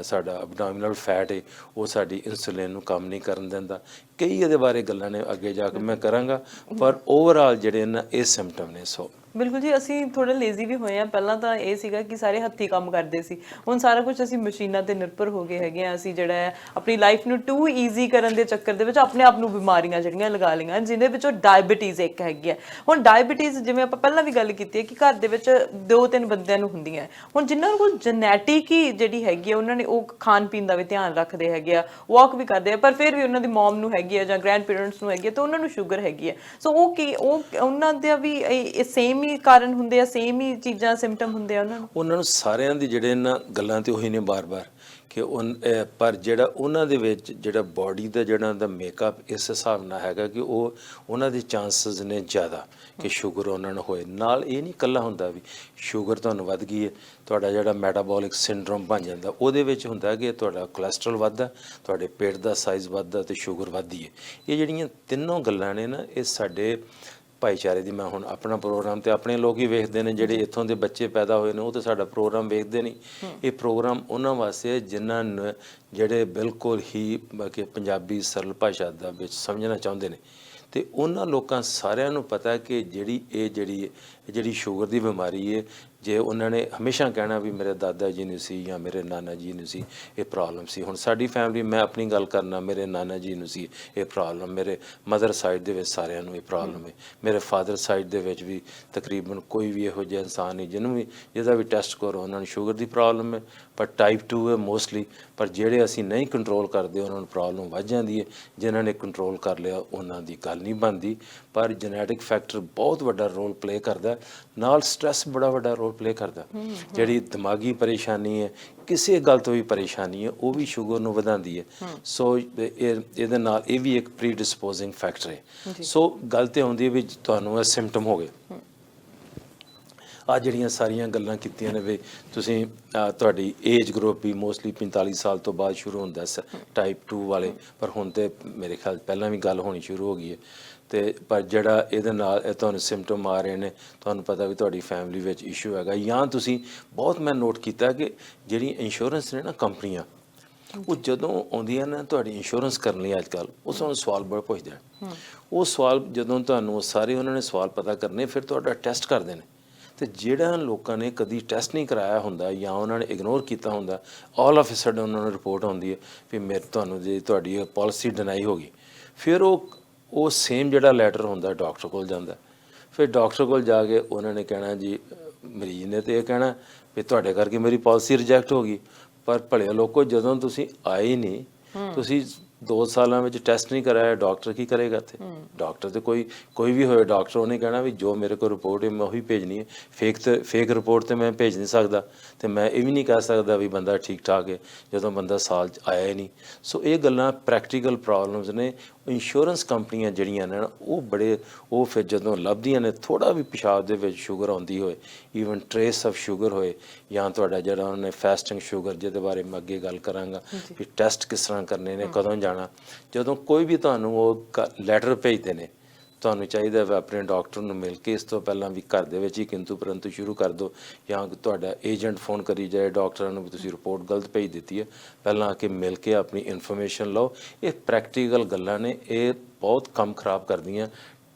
ਸਾਡਾ ਐਬਡੋਮੀਨਲ ਫੈਟ ਹੈ ਉਹ ਸਾਡੀ ਇਨਸੂਲਿਨ ਨੂੰ ਕੰਮ ਨਹੀਂ ਕਰਨ ਦਿੰਦਾ। ਕਈ ਇਹਦੇ ਬਾਰੇ ਗੱਲਾਂ ਨੇ ਅੱਗੇ ਜਾ ਕੇ ਮੈਂ ਕਰਾਂਗਾ, ਪਰ ਓਵਰਆਲ ਜਿਹੜੇ ਨਾ ਇਹ ਸਿੰਪਟਮ ਨੇ। ਸੋ ਬਿਲਕੁਲ ਜੀ, ਅਸੀਂ ਥੋੜੇ ਲੇਜ਼ੀ ਵੀ ਹੋਏ ਆ। ਪਹਿਲਾਂ ਤਾਂ ਇਹ ਸੀਗਾ ਕਿ ਸਾਰੇ ਹੱਥੀਂ ਕੰਮ ਕਰਦੇ ਸੀ, ਹੁਣ ਸਾਰਾ ਕੁਝ ਅਸੀਂ ਮਸ਼ੀਨਾਂ ਤੇ ਨਿਰਭਰ ਹੋ ਗਏ ਹੈਗੇ ਆ। ਅਸੀਂ ਜਿਹੜਾ ਹੈ ਆਪਣੀ ਲਾਈਫ ਨੂੰ ਟੂ ਈਜ਼ੀ ਕਰਨ ਦੇ ਚੱਕਰ ਦੇ ਵਿੱਚ ਆਪਣੇ ਆਪ ਨੂੰ ਬਿਮਾਰੀਆਂ ਜਿਹੜੀਆਂ ਲਗਾ ਲਈਆਂ, ਜਿਹਦੇ ਵਿੱਚੋਂ ਡਾਇਬੀਟੀਜ਼ ਇੱਕ ਹੈਗੀ ਹੈ। ਹੁਣ ਡਾਇਬੀਟੀਜ਼ ਜਿਵੇਂ ਆਪਾਂ ਪਹਿਲਾਂ ਵੀ ਗੱਲ ਕੀਤੀ ਹੈ ਕਿ ਘਰ ਦੇ ਵਿੱਚ 2-3 ਬੰਦਿਆਂ ਨੂੰ ਹੁੰਦੀਆਂ। ਹੁਣ ਜਿਨ੍ਹਾਂ ਕੋਲ ਜੈਨੇਟਿਕ ਹੀ ਜਿਹੜੀ ਹੈਗੀ ਆ, ਉਹਨਾਂ ਨੇ ਉਹ ਖਾਣ ਪੀਣ ਦਾ ਵੀ ਧਿਆਨ ਰੱਖਦੇ ਹੈਗੇ ਆ, ਵਾਕ ਵੀ ਕਰਦੇ ਆ, ਪਰ ਫਿਰ ਵੀ ਉਹਨਾਂ ਦੀ ਮਮ ਨੂੰ ਹੈਗੀ ਆ ਜਾਂ ਗ੍ਰੈਂਡ ਪੇਰੈਂਟਸ ਨੂੰ ਹੈਗੀ ਆ ਤਾਂ ਉਹਨਾਂ ਨੂੰ ਸ਼ੂਗਰ ਹੈਗੀ ਹੈ। ਸੋ ਉਹ ਉਹਨਾਂ ਦਾ ਵੀ ਇਹ ਸੇਮ ਹੀ ਕਾਰਨ ਹੁੰਦੇ ਆ, ਸੇਮ ਹੀ ਚੀਜ਼ਾਂ ਸਿੰਪਟਮ ਹੁੰਦੇ ਆ ਉਹਨਾਂ ਨੂੰ ਸਾਰਿਆਂ ਦੀ ਜਿਹੜੇ ਇਹਨਾਂ ਗੱਲਾਂ ਤੇ ਉਹੀ ਨੇ ਬਾਰ-ਬਾਰ ਕਿ ਪਰ ਜਿਹੜਾ ਉਹਨਾਂ ਦੇ ਵਿੱਚ ਜਿਹੜਾ ਬਾਡੀ ਦਾ ਜਿਹੜਾ ਦਾ ਮੇਕਅਪ ਇਸ ਹਿਸਾਬ ਨਾਲ ਹੈਗਾ ਕਿ ਉਹਨਾਂ ਦੇ ਚਾਂਸਸ ਨੇ ਜ਼ਿਆਦਾ ਕਿ ਸ਼ੂਗਰ ਉਹਨਾਂ ਨੂੰ ਹੋਏ। ਨਾਲ ਇਹ ਨਹੀਂ ਇਕੱਲਾ ਹੁੰਦਾ ਵੀ ਸ਼ੂਗਰ ਤੁਹਾਨੂੰ ਵੱਧ ਗਈ ਹੈ, ਤੁਹਾਡਾ ਜਿਹੜਾ ਮੈਟਾਬੋਲਿਕ ਸਿੰਡਰੋਮ ਬਣ ਜਾਂਦਾ, ਉਹਦੇ ਵਿੱਚ ਹੁੰਦਾ ਕਿ ਤੁਹਾਡਾ ਕੋਲੈਸਟਰੋਲ ਵੱਧਦਾ, ਤੁਹਾਡੇ ਪੇਟ ਦਾ ਸਾਈਜ਼ ਵੱਧਦਾ ਤੇ ਸ਼ੂਗਰ ਵੱਧਦੀ ਹੈ। ਇਹ ਜਿਹੜੀਆਂ ਤਿੰਨੋਂ ਗੱਲਾਂ ਨੇ ਨਾ, ਇਹ ਸਾਡੇ ਭਾਈਚਾਰੇ ਦੀ, ਮੈਂ ਹੁਣ ਆਪਣਾ ਪ੍ਰੋਗਰਾਮ ਤੇ ਆਪਣੇ ਲੋਕ ਹੀ ਵੇਖਦੇ ਨੇ, ਜਿਹੜੇ ਇੱਥੋਂ ਦੇ ਬੱਚੇ ਪੈਦਾ ਹੋਏ ਨੇ ਉਹ ਤਾਂ ਸਾਡਾ ਪ੍ਰੋਗਰਾਮ ਵੇਖਦੇ ਨਹੀਂ। ਇਹ ਪ੍ਰੋਗਰਾਮ ਉਹਨਾਂ ਵਾਸਤੇ ਜਿਨ੍ਹਾਂ ਨੂੰ ਜਿਹੜੇ ਬਿਲਕੁਲ ਹੀ ਕਿ ਪੰਜਾਬੀ ਸਰਲ ਭਾਸ਼ਾ ਦਾ ਵਿੱਚ ਸਮਝਣਾ ਚਾਹੁੰਦੇ ਨੇ। ਤੇ ਉਹਨਾਂ ਲੋਕਾਂ ਸਾਰਿਆਂ ਨੂੰ ਪਤਾ ਕਿ ਜਿਹੜੀ ਸ਼ੂਗਰ ਦੀ ਬਿਮਾਰੀ ਹੈ, ਜੇ ਉਹਨਾਂ ਨੇ ਹਮੇਸ਼ਾ ਕਹਿਣਾ ਵੀ ਮੇਰੇ ਦਾਦਾ ਜੀ ਨੂੰ ਸੀ ਜਾਂ ਮੇਰੇ ਨਾਨਾ ਜੀ ਨੂੰ ਸੀ ਇਹ ਪ੍ਰੋਬਲਮ ਸੀ। ਹੁਣ ਸਾਡੀ ਫੈਮਿਲੀ, ਮੈਂ ਆਪਣੀ ਗੱਲ ਕਰਨਾ, ਮੇਰੇ ਨਾਨਾ ਜੀ ਨੂੰ ਸੀ ਇਹ ਪ੍ਰੋਬਲਮ, ਮੇਰੇ ਮਦਰ ਸਾਈਡ ਦੇ ਵਿੱਚ ਸਾਰਿਆਂ ਨੂੰ ਇਹ ਪ੍ਰੋਬਲਮ ਹੈ, ਮੇਰੇ ਫਾਦਰ ਸਾਈਡ ਦੇ ਵਿੱਚ ਵੀ ਤਕਰੀਬਨ ਕੋਈ ਵੀ ਇਹੋ ਜਿਹਾ ਇਨਸਾਨ ਨਹੀਂ ਜਿਹਦਾ ਵੀ ਟੈਸਟ ਕਰੋ ਉਹਨਾਂ ਨੂੰ ਸ਼ੂਗਰ ਦੀ ਪ੍ਰੋਬਲਮ ਹੈ। ਪਰ ਟਾਈਪ 2 ਹੈ ਮੋਸਟਲੀ, ਪਰ ਜਿਹੜੇ ਅਸੀਂ ਨਹੀਂ ਕੰਟਰੋਲ ਕਰਦੇ ਉਹਨਾਂ ਨੂੰ ਪ੍ਰੋਬਲਮ ਵੱਧ ਜਾਂਦੀ ਹੈ। ਜਿਨ੍ਹਾਂ ਨੇ ਕੰਟਰੋਲ ਕਰ ਲਿਆ ਉਹਨਾਂ ਦੀ ਗੱਲ ਨਹੀਂ ਬਣਦੀ। ਪਰ ਜੈਨੇਟਿਕ ਫੈਕਟਰ ਬਹੁਤ ਵੱਡਾ ਰੋਲ ਪਲੇ ਕਰਦਾ, ਨਾਲ ਸਟ੍ਰੈਸ ਬੜਾ ਵੱਡਾ ਰੋਲ ਪਲੇ ਕਰਦਾ। ਜਿਹੜੀ ਦਿਮਾਗੀ ਪਰੇਸ਼ਾਨੀ ਹੈ, ਕਿਸੇ ਗੱਲ ਤੋਂ ਵੀ ਪਰੇਸ਼ਾਨੀ ਹੈ, ਉਹ ਵੀ ਸ਼ੂਗਰ ਨੂੰ ਵਧਾਉਂਦੀ ਹੈ। ਸੋ ਇਹਦੇ ਨਾਲ ਇਹ ਵੀ ਇੱਕ ਪ੍ਰੀ ਡਿਸਪੋਜ਼ਿੰਗ ਫੈਕਟਰ ਹੈ। ਸੋ ਗੱਲ ਤੇ ਆਉਂਦੀ ਹੈ ਵੀ ਤੁਹਾਨੂੰ ਇਹ ਸਿੰਪਟਮ ਹੋ ਗਏ। ਆ ਜਿਹੜੀਆਂ ਸਾਰੀਆਂ ਗੱਲਾਂ ਕੀਤੀਆਂ ਨੇ ਵੀ ਤੁਸੀਂ ਤੁਹਾਡੀ ਏਜ ਗਰੁੱਪ ਵੀ ਮੋਸਟਲੀ 45 ਸਾਲ ਤੋਂ ਬਾਅਦ ਸ਼ੁਰੂ ਹੁੰਦਾ ਟਾਈਪ 2 ਵਾਲੇ, ਪਰ ਹੁਣ ਤੇ ਮੇਰੇ ਖਿਆਲ ਪਹਿਲਾਂ ਵੀ ਗੱਲ ਹੋਣੀ ਸ਼ੁਰੂ ਹੋ ਗਈ ਹੈ। ਤੇ ਪਰ ਜਿਹੜਾ ਇਹਦੇ ਨਾਲ ਇਹ ਤੁਹਾਨੂੰ ਸਿੰਪਟਮ ਆ ਰਹੇ ਨੇ, ਤੁਹਾਨੂੰ ਪਤਾ ਵੀ ਤੁਹਾਡੀ ਫੈਮਿਲੀ ਵਿੱਚ ਇਸ਼ੂ ਹੈਗਾ। ਜਾਂ ਤੁਸੀਂ ਬਹੁਤ ਮੈਂ ਨੋਟ ਕੀਤਾ ਕਿ ਜਿਹੜੀ ਇੰਸ਼ੋਰੈਂਸ ਨੇ ਨਾ ਕੰਪਨੀਆਂ, ਉਹ ਜਦੋਂ ਆਉਂਦੀਆਂ ਨਾ ਤੁਹਾਡੀ ਇੰਸ਼ੋਰੈਂਸ ਕਰਨ ਲਈ ਅੱਜ ਕੱਲ੍ਹ, ਉਹ ਤੁਹਾਨੂੰ ਸਵਾਲ ਬੜਾ ਪੁੱਛਦੇ ਨੇ। ਉਹ ਸਵਾਲ ਜਦੋਂ ਤੁਹਾਨੂੰ ਸਾਰੇ ਉਹਨਾਂ ਨੇ ਸਵਾਲ ਪਤਾ ਕਰਨੇ, ਫਿਰ ਤੁਹਾਡਾ ਟੈਸਟ ਕਰਦੇ ਨੇ। ਤੇ ਜਿਹੜਾ ਲੋਕਾਂ ਨੇ ਕਦੀ ਟੈਸਟ ਨਹੀਂ ਕਰਾਇਆ ਹੁੰਦਾ ਜਾਂ ਉਹਨਾਂ ਨੇ ਇਗਨੋਰ ਕੀਤਾ ਹੁੰਦਾ, ਆਲ ਆਫ ਅ ਸਡਨ ਉਹਨਾਂ ਨੂੰ ਰਿਪੋਰਟ ਆਉਂਦੀ ਹੈ ਵੀ ਤੁਹਾਨੂੰ ਜੇ ਤੁਹਾਡੀ ਪਾਲਿਸੀ ਡਿਨਾਈ ਹੋ ਗਈ। ਫਿਰ ਉਹ ਸੇਮ ਜਿਹੜਾ ਲੈਟਰ ਹੁੰਦਾ ਡਾਕਟਰ ਕੋਲ ਜਾਂਦਾ। ਫਿਰ ਡਾਕਟਰ ਕੋਲ ਜਾ ਕੇ ਉਹਨਾਂ ਨੇ ਕਹਿਣਾ ਜੀ, ਮਰੀਜ਼ ਨੇ ਤੇ ਇਹ ਕਹਿਣਾ ਵੀ ਤੁਹਾਡੇ ਕਰਕੇ ਮੇਰੀ ਪਾਲਿਸੀ ਰਿਜੈਕਟ ਹੋ ਗਈ। ਪਰ ਭਲੇ ਲੋਕੋ, ਜਦੋਂ ਤੁਸੀਂ ਆਏ ਨਹੀਂ, ਤੁਸੀਂ 2 ਸਾਲਾਂ ਵਿੱਚ ਟੈਸਟ ਨਹੀਂ ਕਰਾਇਆ, ਡਾਕਟਰ ਕੀ ਕਰੇਗਾ ਇੱਥੇ? ਡਾਕਟਰ ਤੇ ਕੋਈ ਵੀ ਹੋਏ ਡਾਕਟਰ, ਉਹਨੇ ਕਹਿਣਾ ਵੀ ਜੋ ਮੇਰੇ ਕੋਲ ਰਿਪੋਰਟ ਹੈ ਮੈਂ ਉਹੀ ਭੇਜਣੀ ਹੈ। ਫੇਕ ਰਿਪੋਰਟ ਤੇ ਮੈਂ ਭੇਜ ਨਹੀਂ ਸਕਦਾ, ਤੇ ਮੈਂ ਇਹ ਵੀ ਨਹੀਂ ਕਹਿ ਸਕਦਾ ਵੀ ਬੰਦਾ ਠੀਕ ਠਾਕ ਹੈ ਜਦੋਂ ਬੰਦਾ ਸਾਲ 'ਚ ਆਇਆ ਹੀ ਨਹੀਂ। ਸੋ ਇਹ ਗੱਲਾਂ ਪ੍ਰੈਕਟੀਕਲ ਪ੍ਰੋਬਲਮਸ ਨੇ। ਇੰਸ਼ੋਰੈਂਸ ਕੰਪਨੀਆਂ ਜਿਹੜੀਆਂ ਨੇ ਉਹ ਫਿਰ ਜਦੋਂ ਲੱਭਦੀਆਂ ਨੇ ਥੋੜ੍ਹਾ ਵੀ ਪਿਸ਼ਾਬ ਦੇ ਵਿੱਚ ਸ਼ੂਗਰ ਆਉਂਦੀ ਹੋਏ, ਈਵਨ ਟਰੇਸ ਆਫ ਸ਼ੂਗਰ ਹੋਏ, ਜਾਂ ਤੁਹਾਡਾ ਜਿਹੜਾ ਉਹਨਾਂ ਨੇ ਫਾਸਟਿੰਗ ਸ਼ੂਗਰ, ਜਿਹਦੇ ਬਾਰੇ ਮੈਂ ਅੱਗੇ ਗੱਲ ਕਰਾਂਗਾ ਵੀ ਟੈਸਟ ਕਿਸ ਤਰ੍ਹਾਂ ਕਰਨੇ ਨੇ, ਕਦੋਂ ਜਾਣਾ, ਜਦੋਂ ਕੋਈ ਵੀ ਤੁਹਾਨੂੰ ਉਹ ਲੈਟਰ ਭੇਜਦੇ ਨੇ, ਤੁਹਾਨੂੰ ਚਾਹੀਦਾ ਵਾ ਆਪਣੇ ਡਾਕਟਰ ਨੂੰ ਮਿਲ ਕੇ ਇਸ ਤੋਂ ਪਹਿਲਾਂ ਵੀ ਘਰ ਦੇ ਵਿੱਚ ਹੀ ਕਿੰਤੂ ਪਰੰਤੂ ਸ਼ੁਰੂ ਕਰ ਦਿਓ, ਜਾਂ ਤੁਹਾਡਾ ਏਜੰਟ ਫੋਨ ਕਰੀ ਜਾਏ ਡਾਕਟਰਾਂ ਨੂੰ ਵੀ ਤੁਸੀਂ ਰਿਪੋਰਟ ਗਲਤ ਭੇਜ ਦਿੱਤੀ ਹੈ, ਪਹਿਲਾਂ ਆ ਕੇ ਮਿਲ ਕੇ ਆਪਣੀ ਇਨਫੋਰਮੇਸ਼ਨ ਲਓ। ਇਹ ਪ੍ਰੈਕਟੀਕਲ ਗੱਲਾਂ ਨੇ, ਇਹ ਬਹੁਤ ਕੰਮ ਖਰਾਬ ਕਰਦੀਆਂ,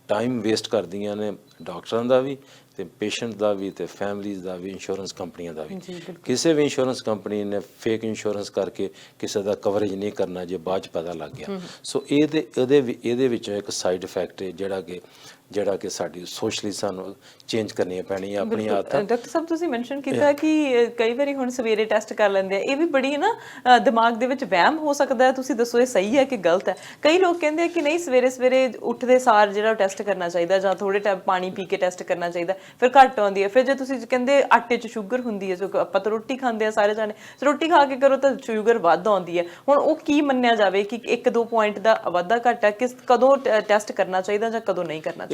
ਟਾਈਮ ਵੇਸਟ ਕਰਦੀਆਂ ਨੇ ਡਾਕਟਰਾਂ ਦਾ ਵੀ ਤੇ ਪੇਸ਼ੈਂਟ ਦਾ ਵੀ ਤੇ ਫੈਮਲੀਜ਼ ਦਾ ਵੀ, ਇੰਸ਼ੋਰੈਂਸ ਕੰਪਨੀਆਂ ਦਾ ਵੀ। ਕਿਸੇ ਵੀ ਇੰਸ਼ੋਰੈਂਸ ਕੰਪਨੀ ਨੇ ਫੇਕ ਇੰਸ਼ੋਰੈਂਸ ਕਰਕੇ ਕਿਸੇ ਦਾ ਕਵਰੇਜ ਨਹੀਂ ਕਰਨਾ ਜੇ ਬਾਅਦ 'ਚ ਪਤਾ ਲੱਗ ਗਿਆ। ਸੋ ਇਹਦੇ ਵਿੱਚੋਂ ਇੱਕ ਸਾਈਡ ਇਫੈਕਟ ਹੈ ਜਿਹੜਾ ਕਿ ਸਾਡੀ ਸੋਸ਼ਲੀ ਸਾਨੂੰ ਚੇਂਜ ਕਰਨੀਆਂ ਪੈਣੀਆਂ ਆਪਣੀ ਆਦਤਾਂ। ਡਾਕਟਰ ਸਾਹਿਬ, ਤੁਸੀਂ ਮੈਂਸ਼ਨ ਕੀਤਾ ਕਿ ਕਈ ਵਾਰੀ ਹੁਣ ਸਵੇਰੇ ਟੈਸਟ ਕਰ ਲੈਂਦੇ ਆ, ਇਹ ਵੀ ਬੜੀ ਨਾ ਦਿਮਾਗ ਦੇ ਵਿੱਚ ਵਹਿਮ ਹੋ ਸਕਦਾ ਹੈ। ਤੁਸੀਂ ਦੱਸੋ ਇਹ ਸਹੀ ਹੈ ਕਿ ਗਲਤ ਹੈ? ਕਈ ਲੋਕ ਕਹਿੰਦੇ ਆ ਕਿ ਨਹੀਂ, ਸਵੇਰੇ ਉੱਠਦੇ ਸਾਰ ਜਿਹੜਾ ਟੈਸਟ ਕਰਨਾ ਚਾਹੀਦਾ, ਜਾਂ ਥੋੜੇ ਟਾਈਮ ਪਾਣੀ ਪੀ ਕੇ ਟੈਸਟ ਕਰਨਾ ਚਾਹੀਦਾ, ਫਿਰ ਘੱਟ ਆਉਂਦੀ ਹੈ। ਫਿਰ ਜੇ ਤੁਸੀਂ ਕਹਿੰਦੇ ਆਟੇ 'ਚ ਸ਼ੂਗਰ ਹੁੰਦੀ ਹੈ, ਜੋ ਆਪਾਂ ਤਾਂ ਰੋਟੀ ਖਾਂਦੇ ਆ ਸਾਰੇ ਜਾਣੇ, ਰੋਟੀ ਖਾ ਕੇ ਕਰੋ ਤਾਂ ਸ਼ੂਗਰ ਵੱਧ ਆਉਂਦੀ ਹੈ। ਹੁਣ ਉਹ ਕੀ ਮੰਨਿਆ ਜਾਵੇ ਕਿ 1-2 ਪੁਆਇੰਟ ਦਾ ਵਾਧਾ ਘਾਟਾ ਕਦੋਂ ਟੈਸਟ ਕਰਨਾ ਚਾਹੀਦਾ ਜਾਂ ਕਦੋਂ ਨਹੀਂ ਕਰਨਾ ਚਾਹੀਦਾ?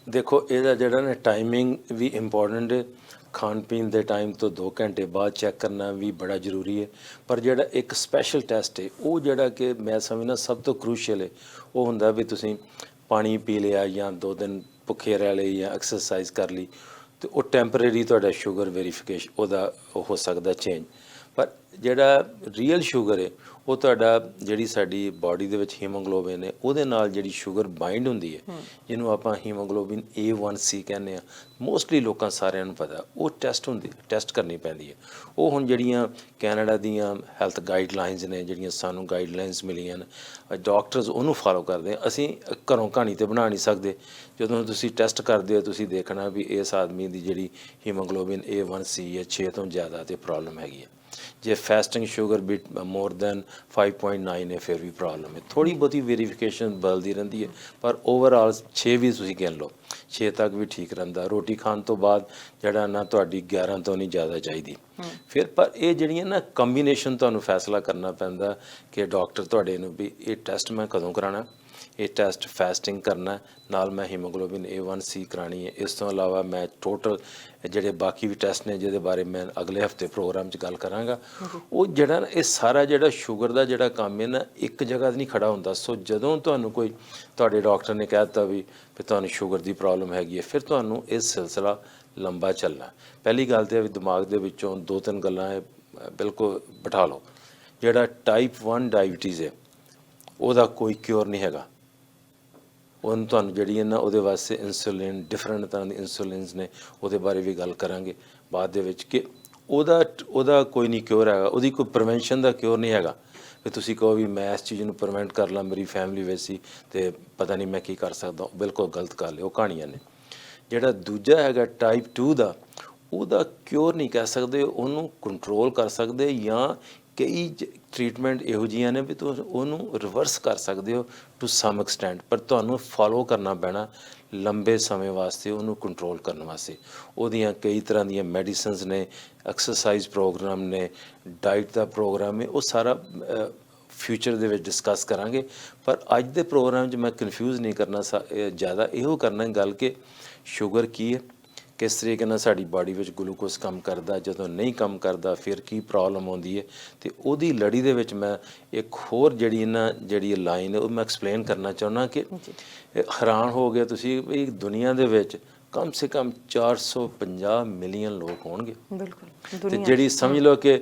ਦੇਖੋ ਇਹਦਾ ਜਿਹੜਾ ਨਾ ਟਾਈਮਿੰਗ ਵੀ ਇੰਪੋਰਟੈਂਟ ਹੈ, ਖਾਣ ਪੀਣ ਦੇ ਟਾਈਮ ਤੋਂ 2 ਘੰਟੇ ਬਾਅਦ ਚੈੱਕ ਕਰਨਾ ਵੀ ਬੜਾ ਜ਼ਰੂਰੀ ਹੈ। ਪਰ ਜਿਹੜਾ ਇੱਕ ਸਪੈਸ਼ਲ ਟੈਸਟ ਹੈ ਉਹ ਜਿਹੜਾ ਕਿ ਮੈਂ ਸਮਝਦਾ ਸਭ ਤੋਂ ਕਰੂਸ਼ੀਅਲ ਹੈ, ਉਹ ਹੁੰਦਾ ਵੀ ਤੁਸੀਂ ਪਾਣੀ ਪੀ ਲਿਆ ਜਾਂ 2 ਦਿਨ ਭੁੱਖੇ ਰਹਿ ਲਏ ਜਾਂ ਐਕਸਰਸਾਈਜ਼ ਕਰ ਲਈ, ਤੇ ਉਹ ਟੈਂਪਰੇਰੀ ਤੁਹਾਡਾ ਸ਼ੂਗਰ ਵੈਰੀਫਿਕੇਸ਼ਨ ਉਹਦਾ ਹੋ ਸਕਦਾ ਚੇਂਜ। ਪਰ ਜਿਹੜਾ ਰੀਅਲ ਸ਼ੂਗਰ ਹੈ ਉਹ ਤੁਹਾਡਾ ਜਿਹੜੀ ਸਾਡੀ ਬਾਡੀ ਦੇ ਵਿੱਚ ਹੀਮੋਗਲੋਬਿਨ ਹੈ ਉਹਦੇ ਨਾਲ ਜਿਹੜੀ ਸ਼ੂਗਰ ਬਾਈਂਡ ਹੁੰਦੀ ਹੈ, ਜਿਹਨੂੰ ਆਪਾਂ ਹੀਮੋਗਲੋਬਿਨ A1C ਕਹਿੰਦੇ ਆ, ਮੋਸਟਲੀ ਲੋਕਾਂ ਸਾਰਿਆਂ ਨੂੰ ਪਤਾ, ਉਹ ਟੈਸਟ ਕਰਨੀ ਪੈਂਦੀ ਹੈ। ਉਹ ਹੁਣ ਜਿਹੜੀਆਂ ਕੈਨੇਡਾ ਦੀਆਂ ਹੈਲਥ ਗਾਈਡਲਾਈਨਸ ਨੇ, ਜਿਹੜੀਆਂ ਸਾਨੂੰ ਗਾਈਡਲਾਈਨਸ ਮਿਲੀਆਂ ਨੇ, ਡਾਕਟਰਸ ਉਹਨੂੰ ਫਾਲੋ ਕਰਦੇ ਆ। ਅਸੀਂ ਘਰੋਂ ਕਹਾਣੀ ਤੇ ਬਣਾ ਨਹੀਂ ਸਕਦੇ। ਜਦੋਂ ਤੁਸੀਂ ਟੈਸਟ ਕਰਦੇ ਹੋ ਤੁਸੀਂ ਦੇਖਣਾ ਵੀ ਇਸ ਆਦਮੀ ਦੀ ਜਿਹੜੀ ਹੀਮੋਗਲੋਬਿਨ A1C ਹੈ 6 ਤੋਂ ਜ਼ਿਆਦਾ ਤੇ ਪ੍ਰੋਬਲਮ ਹੈਗੀ ਹੈ। ਜੇ ਫੈਸਟਿੰਗ ਸ਼ੂਗਰ ਵੀ ਮੋਰ ਦੈਨ 5.9 ਹੈ ਫਿਰ ਵੀ ਪ੍ਰੋਬਲਮ ਹੈ। ਥੋੜ੍ਹੀ ਬਹੁਤੀ ਵੈਰੀਫਿਕੇਸ਼ਨ ਬਦਲਦੀ ਰਹਿੰਦੀ ਹੈ, ਪਰ ਓਵਰਆਲ 6 ਵੀ ਤੁਸੀਂ ਗਿਣ ਲਓ, 6 ਤੱਕ ਵੀ ਠੀਕ ਰਹਿੰਦਾ। ਰੋਟੀ ਖਾਣ ਤੋਂ ਬਾਅਦ ਜਿਹੜਾ ਨਾ ਤੁਹਾਡੀ 11 ਤੋਂ ਨਹੀਂ ਜ਼ਿਆਦਾ ਚਾਹੀਦੀ। ਫਿਰ ਪਰ ਇਹ ਜਿਹੜੀਆਂ ਨਾ ਕੰਬੀਨੇਸ਼ਨ ਤੁਹਾਨੂੰ ਫੈਸਲਾ ਕਰਨਾ ਪੈਂਦਾ ਕਿ ਡਾਕਟਰ ਤੁਹਾਡੇ ਨੂੰ ਵੀ ਇਹ ਟੈਸਟ ਮੈਂ ਕਦੋਂ ਕਰਾਉਣਾ, ਇਹ ਟੈਸਟ ਫੈਸਟਿੰਗ ਕਰਨਾ, ਨਾਲ ਮੈਂ ਹੀਮੋਗਲੋਬਿਨ A1C ਕਰਾਉਣੀ ਹੈ। ਇਸ ਤੋਂ ਇਲਾਵਾ ਮੈਂ ਟੋਟਲ ਜਿਹੜੇ ਬਾਕੀ ਵੀ ਟੈਸਟ ਨੇ ਜਿਹਦੇ ਬਾਰੇ ਮੈਂ ਅਗਲੇ ਹਫਤੇ ਪ੍ਰੋਗਰਾਮ 'ਚ ਗੱਲ ਕਰਾਂਗਾ। ਉਹ ਜਿਹੜਾ ਨਾ ਇਹ ਸਾਰਾ ਜਿਹੜਾ ਸ਼ੂਗਰ ਦਾ ਜਿਹੜਾ ਕੰਮ ਹੈ ਨਾ ਇੱਕ ਜਗ੍ਹਾ 'ਤੇ ਨਹੀਂ ਖੜਾ ਹੁੰਦਾ। ਸੋ ਜਦੋਂ ਤੁਹਾਨੂੰ ਕੋਈ ਤੁਹਾਡੇ ਡਾਕਟਰ ਨੇ ਕਹਿ ਦਿੱਤਾ ਵੀ ਤੁਹਾਨੂੰ ਸ਼ੂਗਰ ਦੀ ਪ੍ਰੋਬਲਮ ਹੈਗੀ ਹੈ, ਫਿਰ ਤੁਹਾਨੂੰ ਇਹ ਸਿਲਸਿਲਾ ਲੰਬਾ ਚੱਲਣਾ। ਪਹਿਲੀ ਗੱਲ ਤਾਂ ਵੀ ਦਿਮਾਗ ਦੇ ਵਿੱਚੋਂ 2-3 ਗੱਲਾਂ ਬਿਲਕੁਲ ਬਿਠਾ ਲਓ। ਜਿਹੜਾ ਟਾਈਪ 1 ਡਾਇਬਟੀਜ਼ ਹੈ ਉਹਦਾ ਕੋਈ ਕਿਉਰ ਨਹੀਂ ਹੈਗਾ। ਉਹਨੂੰ ਤੁਹਾਨੂੰ ਜਿਹੜੀ ਹੈ ਨਾ ਉਹਦੇ ਵਾਸਤੇ ਇਨਸੂਲਿਨ, ਡਿਫਰੈਂਟ ਤਰ੍ਹਾਂ ਦੀ ਇਨਸੂਲਿਨਸ ਨੇ, ਉਹਦੇ ਬਾਰੇ ਵੀ ਗੱਲ ਕਰਾਂਗੇ ਬਾਅਦ ਦੇ ਵਿੱਚ ਕਿ ਉਹਦਾ ਕੋਈ ਨਹੀਂ ਕਿਉਰ ਹੈਗਾ, ਉਹਦੀ ਕੋਈ ਪ੍ਰੀਵੈਂਸ਼ਨ ਦਾ ਕਿਉਰ ਨਹੀਂ ਹੈਗਾ। ਵੀ ਤੁਸੀਂ ਕਹੋ ਵੀ ਮੈਂ ਇਸ ਚੀਜ਼ ਨੂੰ ਪ੍ਰੀਵੈਂਟ ਕਰ ਲਾਂ, ਮੇਰੀ ਫੈਮਿਲੀ ਵਿੱਚ ਸੀ ਅਤੇ ਪਤਾ ਨਹੀਂ ਮੈਂ ਕੀ ਕਰ ਸਕਦਾ, ਬਿਲਕੁਲ ਗਲਤ ਗੱਲ ਹੈ, ਉਹ ਕਹਾਣੀਆਂ ਨੇ। ਜਿਹੜਾ ਦੂਜਾ ਹੈਗਾ ਟਾਈਪ 2 ਦਾ, ਉਹਦਾ ਕਿਉਰ ਨਹੀਂ ਕਹਿ ਸਕਦੇ, ਉਹਨੂੰ ਕੰਟਰੋਲ ਕਰ ਸਕਦੇ ਜਾਂ ਕਈ ਟਰੀਟਮੈਂਟ ਇਹੋ ਜਿਹੀਆਂ ਨੇ ਵੀ ਤੁਸੀਂ ਉਹਨੂੰ ਰਿਵਰਸ ਕਰ ਸਕਦੇ ਹੋ ਟੂ ਸਮ ਐਕਸਟੈਂਟ, ਪਰ ਤੁਹਾਨੂੰ ਫੋਲੋ ਕਰਨਾ ਪੈਣਾ ਲੰਬੇ ਸਮੇਂ ਵਾਸਤੇ ਉਹਨੂੰ ਕੰਟਰੋਲ ਕਰਨ ਵਾਸਤੇ। ਉਹਦੀਆਂ ਕਈ ਤਰ੍ਹਾਂ ਦੀਆਂ ਮੈਡੀਸਨਸ ਨੇ, ਐਕਸਰਸਾਈਜ਼ ਪ੍ਰੋਗਰਾਮ ਨੇ, ਡਾਈਟ ਦਾ ਪ੍ਰੋਗਰਾਮ ਹੈ, ਉਹ ਸਾਰਾ ਫਿਊਚਰ ਦੇ ਵਿੱਚ ਡਿਸਕਸ ਕਰਾਂਗੇ। ਪਰ ਅੱਜ ਦੇ ਪ੍ਰੋਗਰਾਮ 'ਚ ਮੈਂ ਕਨਫਿਊਜ਼ ਨਹੀਂ ਕਰਨਾ ਜ਼ਿਆਦਾ, ਇਹੋ ਕਰਨਾ ਗੱਲ ਕਿ ਸ਼ੂਗਰ ਕੀ ਹੈ, ਕਿਸ ਤਰੀਕੇ ਨਾਲ ਸਾਡੀ ਬਾਡੀ ਵਿੱਚ ਗਲੂਕੋਜ਼ ਕੰਮ ਕਰਦਾ, ਜਦੋਂ ਨਹੀਂ ਕੰਮ ਕਰਦਾ ਫਿਰ ਕੀ ਪ੍ਰੋਬਲਮ ਆਉਂਦੀ ਹੈ। ਅਤੇ ਉਹਦੀ ਲੜੀ ਦੇ ਵਿੱਚ ਮੈਂ ਇੱਕ ਹੋਰ ਜਿਹੜੀ ਲਾਈਨ ਹੈ ਉਹ ਮੈਂ ਐਕਸਪਲੇਨ ਕਰਨਾ ਚਾਹੁੰਦਾ ਕਿ ਹੈਰਾਨ ਹੋ ਗਏ ਤੁਸੀਂ ਵੀ ਦੁਨੀਆ ਦੇ ਵਿੱਚ ਕਮ ਸੇ ਕਮ 450 ਮਿਲੀਅਨ ਲੋਕ ਹੋਣਗੇ। ਬਿਲਕੁਲ। ਤੇ ਜਿਹੜੀ ਸਮਝ ਲਓ ਕਿ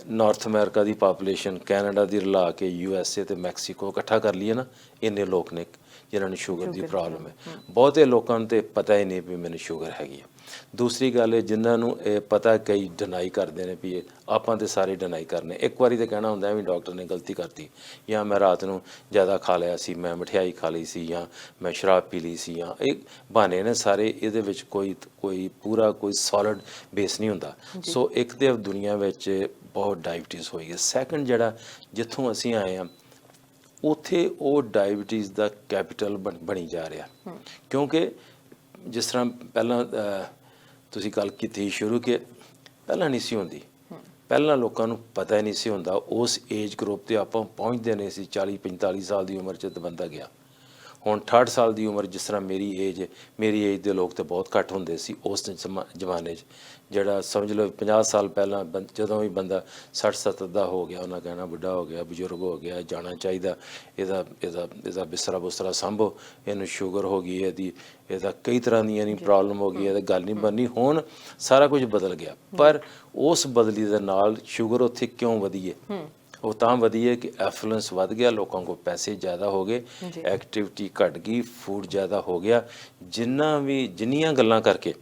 ਨਾਰਥ ਅਮਰੀਕਾ ਦੀ ਪਾਪੂਲੇਸ਼ਨ ਕੈਨੇਡਾ ਦੀ ਰਲਾ ਕੇ USA ਤੇ ਮੈਕਸੀਕੋ ਇਕੱਠਾ ਕਰ ਲਈਏ ਨਾ, ਇੰਨੇ ਲੋਕ ਨੇ ਜਿਨ੍ਹਾਂ ਨੂੰ ਸ਼ੂਗਰ ਦੀ ਪ੍ਰੋਬਲਮ ਹੈ। ਬਹੁਤੇ ਲੋਕਾਂ ਨੂੰ ਤਾਂ ਪਤਾ ਹੀ ਨਹੀਂ ਵੀ ਮੈਨੂੰ ਸ਼ੂਗਰ ਹੈਗੀ ਹੈ। ਦੂਸਰੀ ਗੱਲ ਹੈ ਜਿਨ੍ਹਾਂ ਨੂੰ ਇਹ ਪਤਾ, ਕਈ ਡਿਨਾਈ ਕਰਦੇ ਨੇ ਵੀ ਆਪਾਂ ਤਾਂ ਸਾਰੇ ਡਿਨਾਈ ਕਰਨੇ। ਇੱਕ ਵਾਰੀ ਤਾਂ ਕਹਿਣਾ ਹੁੰਦਾ ਵੀ ਡਾਕਟਰ ਨੇ ਗਲਤੀ ਕਰਤੀ, ਜਾਂ ਮੈਂ ਰਾਤ ਨੂੰ ਜ਼ਿਆਦਾ ਖਾ ਲਿਆ ਸੀ, ਮੈਂ ਮਠਿਆਈ ਖਾ ਲਈ ਸੀ, ਜਾਂ ਮੈਂ ਸ਼ਰਾਬ ਪੀ ਲਈ ਸੀ, ਜਾਂ ਇਹ ਬਹਾਨੇ ਨੇ ਸਾਰੇ, ਇਹਦੇ ਵਿੱਚ ਕੋਈ ਪੂਰਾ ਕੋਈ ਸੋਲਿਡ ਬੇਸ ਨਹੀਂ ਹੁੰਦਾ। ਸੋ ਇੱਕ ਤਾਂ ਦੁਨੀਆ ਵਿੱਚ ਬਹੁਤ ਡਾਇਬਟੀਜ਼ ਹੋਈ ਹੈ। ਸੈਕੰਡ ਜਿਹੜਾ ਜਿੱਥੋਂ ਅਸੀਂ ਆਏ ਹਾਂ ਉੱਥੇ ਉਹ ਡਾਇਬਟੀਜ਼ ਦਾ ਕੈਪੀਟਲ ਬਣੀ ਜਾ ਰਿਹਾ, ਕਿਉਂਕਿ ਜਿਸ ਤਰ੍ਹਾਂ ਪਹਿਲਾਂ ਤੁਸੀਂ ਗੱਲ ਕੀਤੀ ਸ਼ੁਰੂ ਕਿ ਪਹਿਲਾਂ ਨਹੀਂ ਸੀ ਹੁੰਦੀ, ਪਹਿਲਾਂ ਲੋਕਾਂ ਨੂੰ ਪਤਾ ਹੀ ਨਹੀਂ ਸੀ ਹੁੰਦਾ। ਉਸ ਏਜ ਗਰੁੱਪ 'ਤੇ ਆਪਾਂ ਪਹੁੰਚਦੇ ਨਹੀਂ ਸੀ, 40-45 ਸਾਲ ਦੀ ਉਮਰ 'ਚ ਤਾਂ ਬੰਦਾ ਗਿਆ। ਹੁਣ 68 ਸਾਲ ਦੀ ਉਮਰ, ਜਿਸ ਤਰ੍ਹਾਂ ਮੇਰੀ ਏਜ ਦੇ ਲੋਕ ਤਾਂ ਬਹੁਤ ਘੱਟ ਹੁੰਦੇ ਸੀ ਉਸ ਜ਼ਮਾਨੇ 'ਚ। ਜਿਹੜਾ ਸਮਝ ਲਓ 50 ਸਾਲ ਪਹਿਲਾਂ ਜਦੋਂ ਵੀ ਬੰਦਾ 60-70 ਦਾ ਹੋ ਗਿਆ, ਉਹਨਾਂ ਕਹਿਣਾ ਬੁੱਢਾ ਹੋ ਗਿਆ, ਬਜ਼ੁਰਗ ਹੋ ਗਿਆ, ਜਾਣਾ ਚਾਹੀਦਾ, ਇਹਦਾ ਬਿਸਤਰਾ ਬੁਸਤਰਾ ਸਾਂਭੋ, ਇਹਨੂੰ ਸ਼ੂਗਰ ਹੋ ਗਈ, ਇਹਦਾ ਕਈ ਤਰ੍ਹਾਂ ਦੀਆਂ ਨਹੀਂ ਪ੍ਰੋਬਲਮ ਹੋ ਗਈ, ਇਹਦਾ ਗੱਲ ਨਹੀਂ ਬਣਨੀ। ਹੁਣ ਸਾਰਾ ਕੁਝ ਬਦਲ ਗਿਆ, ਪਰ ਉਸ ਬਦਲੀ ਦੇ ਨਾਲ ਸ਼ੂਗਰ ਉੱਥੇ ਕਿਉਂ ਵਧੀ ਹੈ? ਉਹ ਤਾਂ ਵਧੀ ਹੈ ਕਿ ਐਫਲੂਐਂਸ ਵੱਧ ਗਿਆ, ਲੋਕਾਂ ਕੋਲ ਪੈਸੇ ਜ਼ਿਆਦਾ ਹੋ ਗਏ, ਐਕਟੀਵਿਟੀ ਘਟ ਗਈ, ਫੂਡ ਜ਼ਿਆਦਾ ਹੋ ਗਿਆ। ਜਿੰਨੀਆਂ ਗੱਲਾਂ ਕਰਕੇ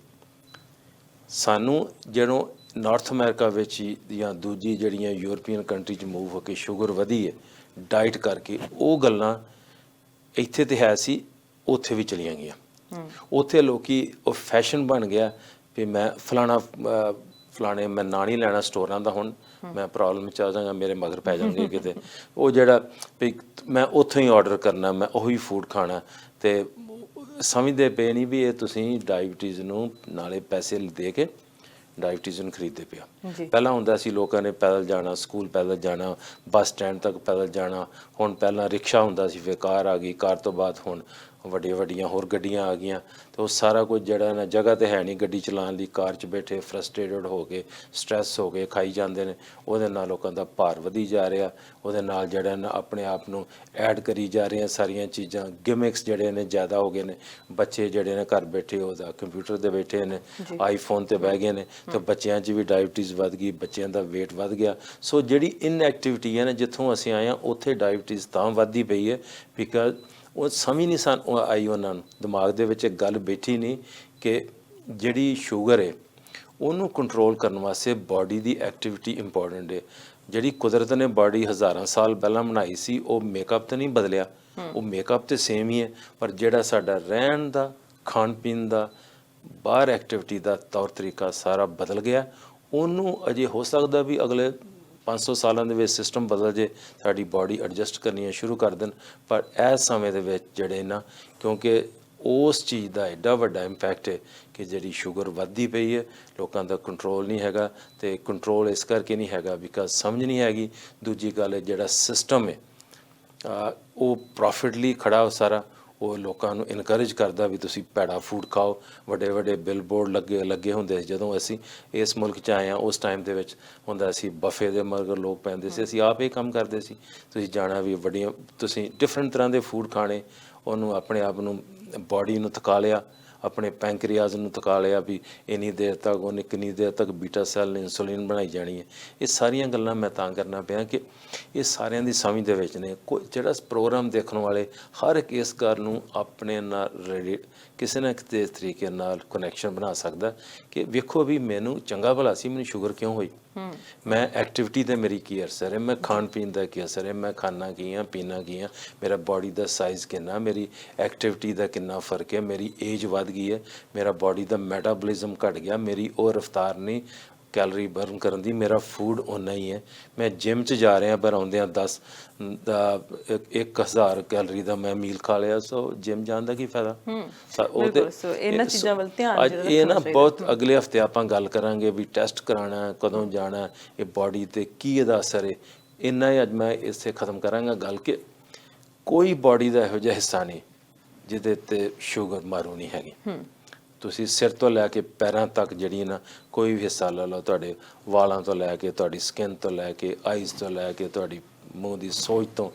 ਸਾਨੂੰ ਜਦੋਂ ਨਾਰਥ ਅਮਰੀਕਾ ਵਿੱਚ ਜਾਂ ਦੂਜੀ ਜਿਹੜੀਆਂ ਯੂਰਪੀਅਨ ਕੰਟਰੀ 'ਚ ਮੂਵ ਹੋ ਕੇ ਸ਼ੂਗਰ ਵਧੀ ਹੈ ਡਾਈਟ ਕਰਕੇ, ਉਹ ਗੱਲਾਂ ਇੱਥੇ ਤਾਂ ਹੈ ਸੀ, ਉੱਥੇ ਵੀ ਚਲੀਆਂ ਗਈਆਂ। ਉੱਥੇ ਲੋਕੀ ਉਹ ਫੈਸ਼ਨ ਬਣ ਗਿਆ ਵੀ ਮੈਂ ਫਲਾਣੇ ਮੈਂ ਨਾਂ ਨਹੀਂ ਲੈਣਾ ਸਟੋਰਾਂ ਦਾ, ਹੁਣ ਮੈਂ ਪ੍ਰੋਬਲਮ 'ਚ ਆ ਜਾਵਾਂਗਾ, ਮੇਰੇ ਮਗਰ ਪੈ ਜਾਣਗੇ ਕਿਤੇ। ਉਹ ਜਿਹੜਾ ਵੀ ਮੈਂ ਉੱਥੋਂ ਹੀ ਆਰਡਰ ਕਰਨਾ, ਮੈਂ ਉਹੀ ਫੂਡ ਖਾਣਾ, ਅਤੇ ਸਮਝਦੇ ਪਏ ਨਹੀਂ ਵੀ ਇਹ ਤੁਸੀਂ ਡਾਇਬਟੀਜ਼ ਨੂੰ ਨਾਲੇ ਪੈਸੇ ਦੇ ਕੇ ਡਾਇਬਟੀਜ਼ ਨੂੰ ਖਰੀਦਦੇ ਪਿਆ। ਪਹਿਲਾਂ ਹੁੰਦਾ ਸੀ ਲੋਕਾਂ ਨੇ ਪੈਦਲ ਜਾਣਾ, ਸਕੂਲ ਪੈਦਲ ਜਾਣਾ, ਬੱਸ ਸਟੈਂਡ ਤੱਕ ਪੈਦਲ ਜਾਣਾ। ਹੁਣ ਪਹਿਲਾਂ ਰਿਕਸ਼ਾ ਹੁੰਦਾ ਸੀ, ਫਿਰ ਕਾਰ ਆ ਗਈ, ਕਾਰ ਤੋਂ ਬਾਅਦ ਹੁਣ ਵੱਡੀਆਂ ਵੱਡੀਆਂ ਹੋਰ ਗੱਡੀਆਂ ਆ ਗਈਆਂ ਤੇ ਉਹ ਸਾਰਾ ਕੁਝ ਜਿਹੜਾ ਨਾ ਜਗ੍ਹਾ ਤੇ ਹੈ ਨਹੀਂ ਗੱਡੀ ਚਲਾਉਣ ਲਈ, ਕਾਰ 'ਚ ਬੈਠੇ ਫਰਸਟ੍ਰੇਟਡ ਹੋ ਕੇ ਸਟ੍ਰੈਸ ਹੋ ਕੇ ਖਾਈ ਜਾਂਦੇ ਨੇ। ਉਹਦੇ ਨਾਲ ਲੋਕਾਂ ਦਾ ਭਾਰ ਵਧੀ ਜਾ ਰਿਹਾ, ਉਹਦੇ ਨਾਲ ਜਿਹੜਾ ਨਾ ਆਪਣੇ ਆਪ ਨੂੰ ਐਡ ਕਰੀ ਜਾ ਰਹੇ ਆ ਸਾਰੀਆਂ ਚੀਜ਼ਾਂ, ਗਿਮਿਕਸ ਜਿਹੜੇ ਨੇ ਜ਼ਿਆਦਾ ਹੋ ਗਏ ਨੇ। ਬੱਚੇ ਜਿਹੜੇ ਨੇ ਘਰ ਬੈਠੇ ਉਹਦਾ ਕੰਪਿਊਟਰ ਤੇ ਬੈਠੇ ਨੇ, ਆਈਫੋਨ ਤੇ ਬਹਿ ਗਏ ਨੇ, ਤੇ ਬੱਚਿਆਂ 'ਚ ਵੀ ਡਾਇਬਟੀਜ਼ ਵੱਧ ਗਈ, ਬੱਚਿਆਂ ਦਾ weight ਵੱਧ ਗਿਆ। ਸੋ ਜਿਹੜੀ ਇਨਐਕਟੀਵਿਟੀ ਹੈ ਨਾ, ਜਿੱਥੋਂ ਅਸੀਂ ਆਏ ਹਾਂ ਉੱਥੇ ਡਾਇਬਟੀਜ਼ ਤਾਂ ਵੱਧਦੀ ਪਈ ਹੈ ਬਿਕਾਜ਼ ਉਹ ਸਮਝ ਨਹੀਂ ਸਨ ਆਈ, ਉਹਨਾਂ ਨੂੰ ਦਿਮਾਗ ਦੇ ਵਿੱਚ ਇੱਕ ਗੱਲ ਬੈਠੀ ਨਹੀਂ ਕਿ ਜਿਹੜੀ ਸ਼ੂਗਰ ਹੈ ਉਹਨੂੰ ਕੰਟਰੋਲ ਕਰਨ ਵਾਸਤੇ ਬਾਡੀ ਦੀ ਐਕਟੀਵਿਟੀ ਇੰਪੋਰਟੈਂਟ ਹੈ। ਜਿਹੜੀ ਕੁਦਰਤ ਨੇ ਬਾਡੀ ਹਜ਼ਾਰਾਂ ਸਾਲ ਪਹਿਲਾਂ ਬਣਾਈ ਸੀ ਉਹ ਮੇਕਅਪ ਤਾਂ ਨਹੀਂ ਬਦਲਿਆ, ਉਹ ਮੇਕਅਪ ਤੇ ਸੇਮ ਹੀ ਹੈ, ਪਰ ਜਿਹੜਾ ਸਾਡਾ ਰਹਿਣ ਦਾ, ਖਾਣ ਪੀਣ ਦਾ, ਬਾਹਰ ਐਕਟੀਵਿਟੀ ਦਾ ਤੌਰ ਤਰੀਕਾ ਸਾਰਾ ਬਦਲ ਗਿਆ। ਉਹਨੂੰ ਅਜੇ ਹੋ ਸਕਦਾ ਵੀ ਅਗਲੇ 500 ਸਾਲਾਂ ਦੇ ਵਿੱਚ ਸਿਸਟਮ ਬਦਲ ਜੇ, ਸਾਡੀ ਬਾਡੀ ਐਡਜਸਟ ਕਰਨੀਆਂ ਸ਼ੁਰੂ ਕਰ ਦੇਣ। ਪਰ ਇਸ ਸਮੇਂ ਦੇ ਵਿੱਚ ਜਿਹੜੇ ਨਾ, ਕਿਉਂਕਿ ਉਸ ਚੀਜ਼ ਦਾ ਐਡਾ ਵੱਡਾ ਇੰਪੈਕਟ ਹੈ ਕਿ ਜਿਹੜੀ ਸ਼ੂਗਰ ਵੱਧਦੀ ਪਈ ਹੈ, ਲੋਕਾਂ ਦਾ ਕੰਟਰੋਲ ਨਹੀਂ ਹੈਗਾ। ਤੇ ਕੰਟਰੋਲ ਇਸ ਕਰਕੇ ਨਹੀਂ ਹੈਗਾ ਬਿਕਾਜ਼ ਸਮਝ ਨਹੀਂ ਹੈਗੀ। ਦੂਜੀ ਗੱਲ ਹੈ ਜਿਹੜਾ ਸਿਸਟਮ ਹੈ ਉਹ ਪ੍ਰੋਫਿਟ ਲਈ ਖੜਾ ਹੋ ਸਾਰਾ, ਉਹ ਲੋਕਾਂ ਨੂੰ ਇਨਕਰੇਜ ਕਰਦਾ ਵੀ ਤੁਸੀਂ ਭੈੜਾ ਫੂਡ ਖਾਓ। ਵੱਡੇ ਵੱਡੇ ਬਿਲਬੋਰਡ ਲੱਗੇ ਹੁੰਦੇ ਸੀ ਜਦੋਂ ਅਸੀਂ ਇਸ ਮੁਲਕ 'ਚ ਆਏ ਹਾਂ। ਉਸ ਟਾਈਮ ਦੇ ਵਿੱਚ ਹੁੰਦਾ ਸੀ ਬਫੇ ਦੇ ਮਗਰ ਲੋਕ ਪੈਂਦੇ ਸੀ, ਅਸੀਂ ਆਪ ਇਹ ਕੰਮ ਕਰਦੇ ਸੀ। ਤੁਸੀਂ ਜਾਣਾ ਵੀ ਵੱਡੀਆਂ, ਤੁਸੀਂ ਡਿਫਰੈਂਟ ਤਰ੍ਹਾਂ ਦੇ ਫੂਡ ਖਾਣੇ, ਉਹਨੂੰ ਆਪਣੇ ਆਪ ਨੂੰ ਬਾਡੀ ਨੂੰ ਥਕਾ ਲਿਆ, ਆਪਣੇ ਪੈਂਕਰੀਆਜ਼ ਨੂੰ ਥਕਾ ਲਿਆ ਵੀ ਇੰਨੀ ਦੇਰ ਤੱਕ ਉਹਨੇ, ਕਿੰਨੀ ਦੇਰ ਤੱਕ ਬੀਟਾ ਸੈੱਲ ਨੇ ਇਨਸੂਲਿਨ ਬਣਾਈ ਜਾਣੀ ਹੈ। ਇਹ ਸਾਰੀਆਂ ਗੱਲਾਂ ਮੈਂ ਤਾਂ ਕਰਨਾ ਪਿਆ ਕਿ ਇਹ ਸਾਰਿਆਂ ਦੀ ਸਮਝ ਦੇ ਵਿੱਚ ਨੇ। ਕੋਈ ਜਿਹੜਾ ਪ੍ਰੋਗਰਾਮ ਦੇਖਣ ਵਾਲੇ ਹਰ ਇੱਕ ਇਸ ਗੱਲ ਨੂੰ ਆਪਣੇ ਨਾਲ ਕਿਸੇ ਨਾ ਕਿਸੇ ਤਰੀਕੇ ਨਾਲ ਕਨੈਕਸ਼ਨ ਬਣਾ ਸਕਦਾ ਕਿ ਵੇਖੋ ਵੀ ਮੈਨੂੰ ਚੰਗਾ ਭਲਾ ਸੀ, ਮੈਨੂੰ ਸ਼ੂਗਰ ਕਿਉਂ ਹੋਈ, ਮੈਂ ਐਕਟੀਵਿਟੀ ਦਾ ਮੇਰੀ ਕੀ ਅਸਰ ਹੈ, ਮੈਂ ਖਾਣ ਪੀਣ ਦਾ ਕੀ ਅਸਰ ਹੈ, ਮੈਂ ਖਾਣਾ ਕੀ ਹਾਂ, ਪੀਣਾ ਕੀ ਹਾਂ, ਮੇਰਾ ਬਾਡੀ ਦਾ ਸਾਈਜ਼ ਕਿੰਨਾ, ਮੇਰੀ ਐਕਟੀਵਿਟੀ ਦਾ ਕਿੰਨਾ ਫਰਕ ਹੈ, ਮੇਰੀ ਏਜ ਵੱਧ ਗਈ ਹੈ, ਮੇਰਾ ਬਾਡੀ ਦਾ ਮੈਟਾਬੋਲਿਜ਼ਮ ਘਟ ਗਿਆ, ਮੇਰੀ ਉਹ ਰਫਤਾਰ ਨਹੀਂ ਕੈਲਰੀ ਬਰਨ ਕਰਨ ਦੀ, ਮੇਰਾ ਫੂਡ ਓਨਾ ਹੀ ਹੈ। ਮੈਂ ਜਿਮ 'ਚ ਜਾ ਰਿਹਾ ਪਰ ਆਉਂਦਿਆਂ 1000 ਕੈਲਰੀ ਦਾ ਮੈਂ ਮੀਲ ਖਾ ਲਿਆ। ਸੋ ਜਿਮ ਜਾਣ ਦਾ ਕੀ ਫਾਇਦਾ? ਇਹਨਾਂ ਚੀਜ਼ਾਂ ਵੱਲ ਧਿਆਨ ਇਹ ਨਾ ਬਹੁਤ ਅਗਲੇ ਹਫਤੇ ਆਪਾਂ ਗੱਲ ਕਰਾਂਗੇ ਵੀ ਟੈਸਟ ਕਰਾਉਣਾ, ਕਦੋਂ ਜਾਣਾ, ਇਹ ਬਾਡੀ 'ਤੇ ਕੀ ਇਹਦਾ ਅਸਰ ਹੈ। ਇੰਨਾ ਹੀ ਅੱਜ ਮੈਂ ਇਸੇ ਖ਼ਤਮ ਕਰਾਂਗਾ ਗੱਲ ਕਿ ਕੋਈ ਬਾਡੀ ਦਾ ਇਹੋ ਜਿਹਾ ਹਿੱਸਾ ਨਹੀਂ ਜਿਹਦੇ 'ਤੇ ਸ਼ੂਗਰ ਮਾਰੂ ਨਹੀਂ ਹੈਗੀ। ਤੁਸੀਂ ਸਿਰ ਤੋਂ ਲੈ ਕੇ ਪੈਰਾਂ ਤੱਕ ਜਿਹੜੀ ਨਾ ਕੋਈ ਵੀ ਹਿੱਸਾ ਲੈ ਲਓ, ਤੁਹਾਡੇ ਵਾਲਾਂ ਤੋਂ ਲੈ ਕੇ, ਤੁਹਾਡੀ ਸਕਿਨ ਤੋਂ ਲੈ ਕੇ, ਆਈਜ਼ ਤੋਂ ਲੈ ਕੇ, ਤੁਹਾਡੀ ਮੂੰਹ ਦੀ ਸੋਚ ਤੋਂ,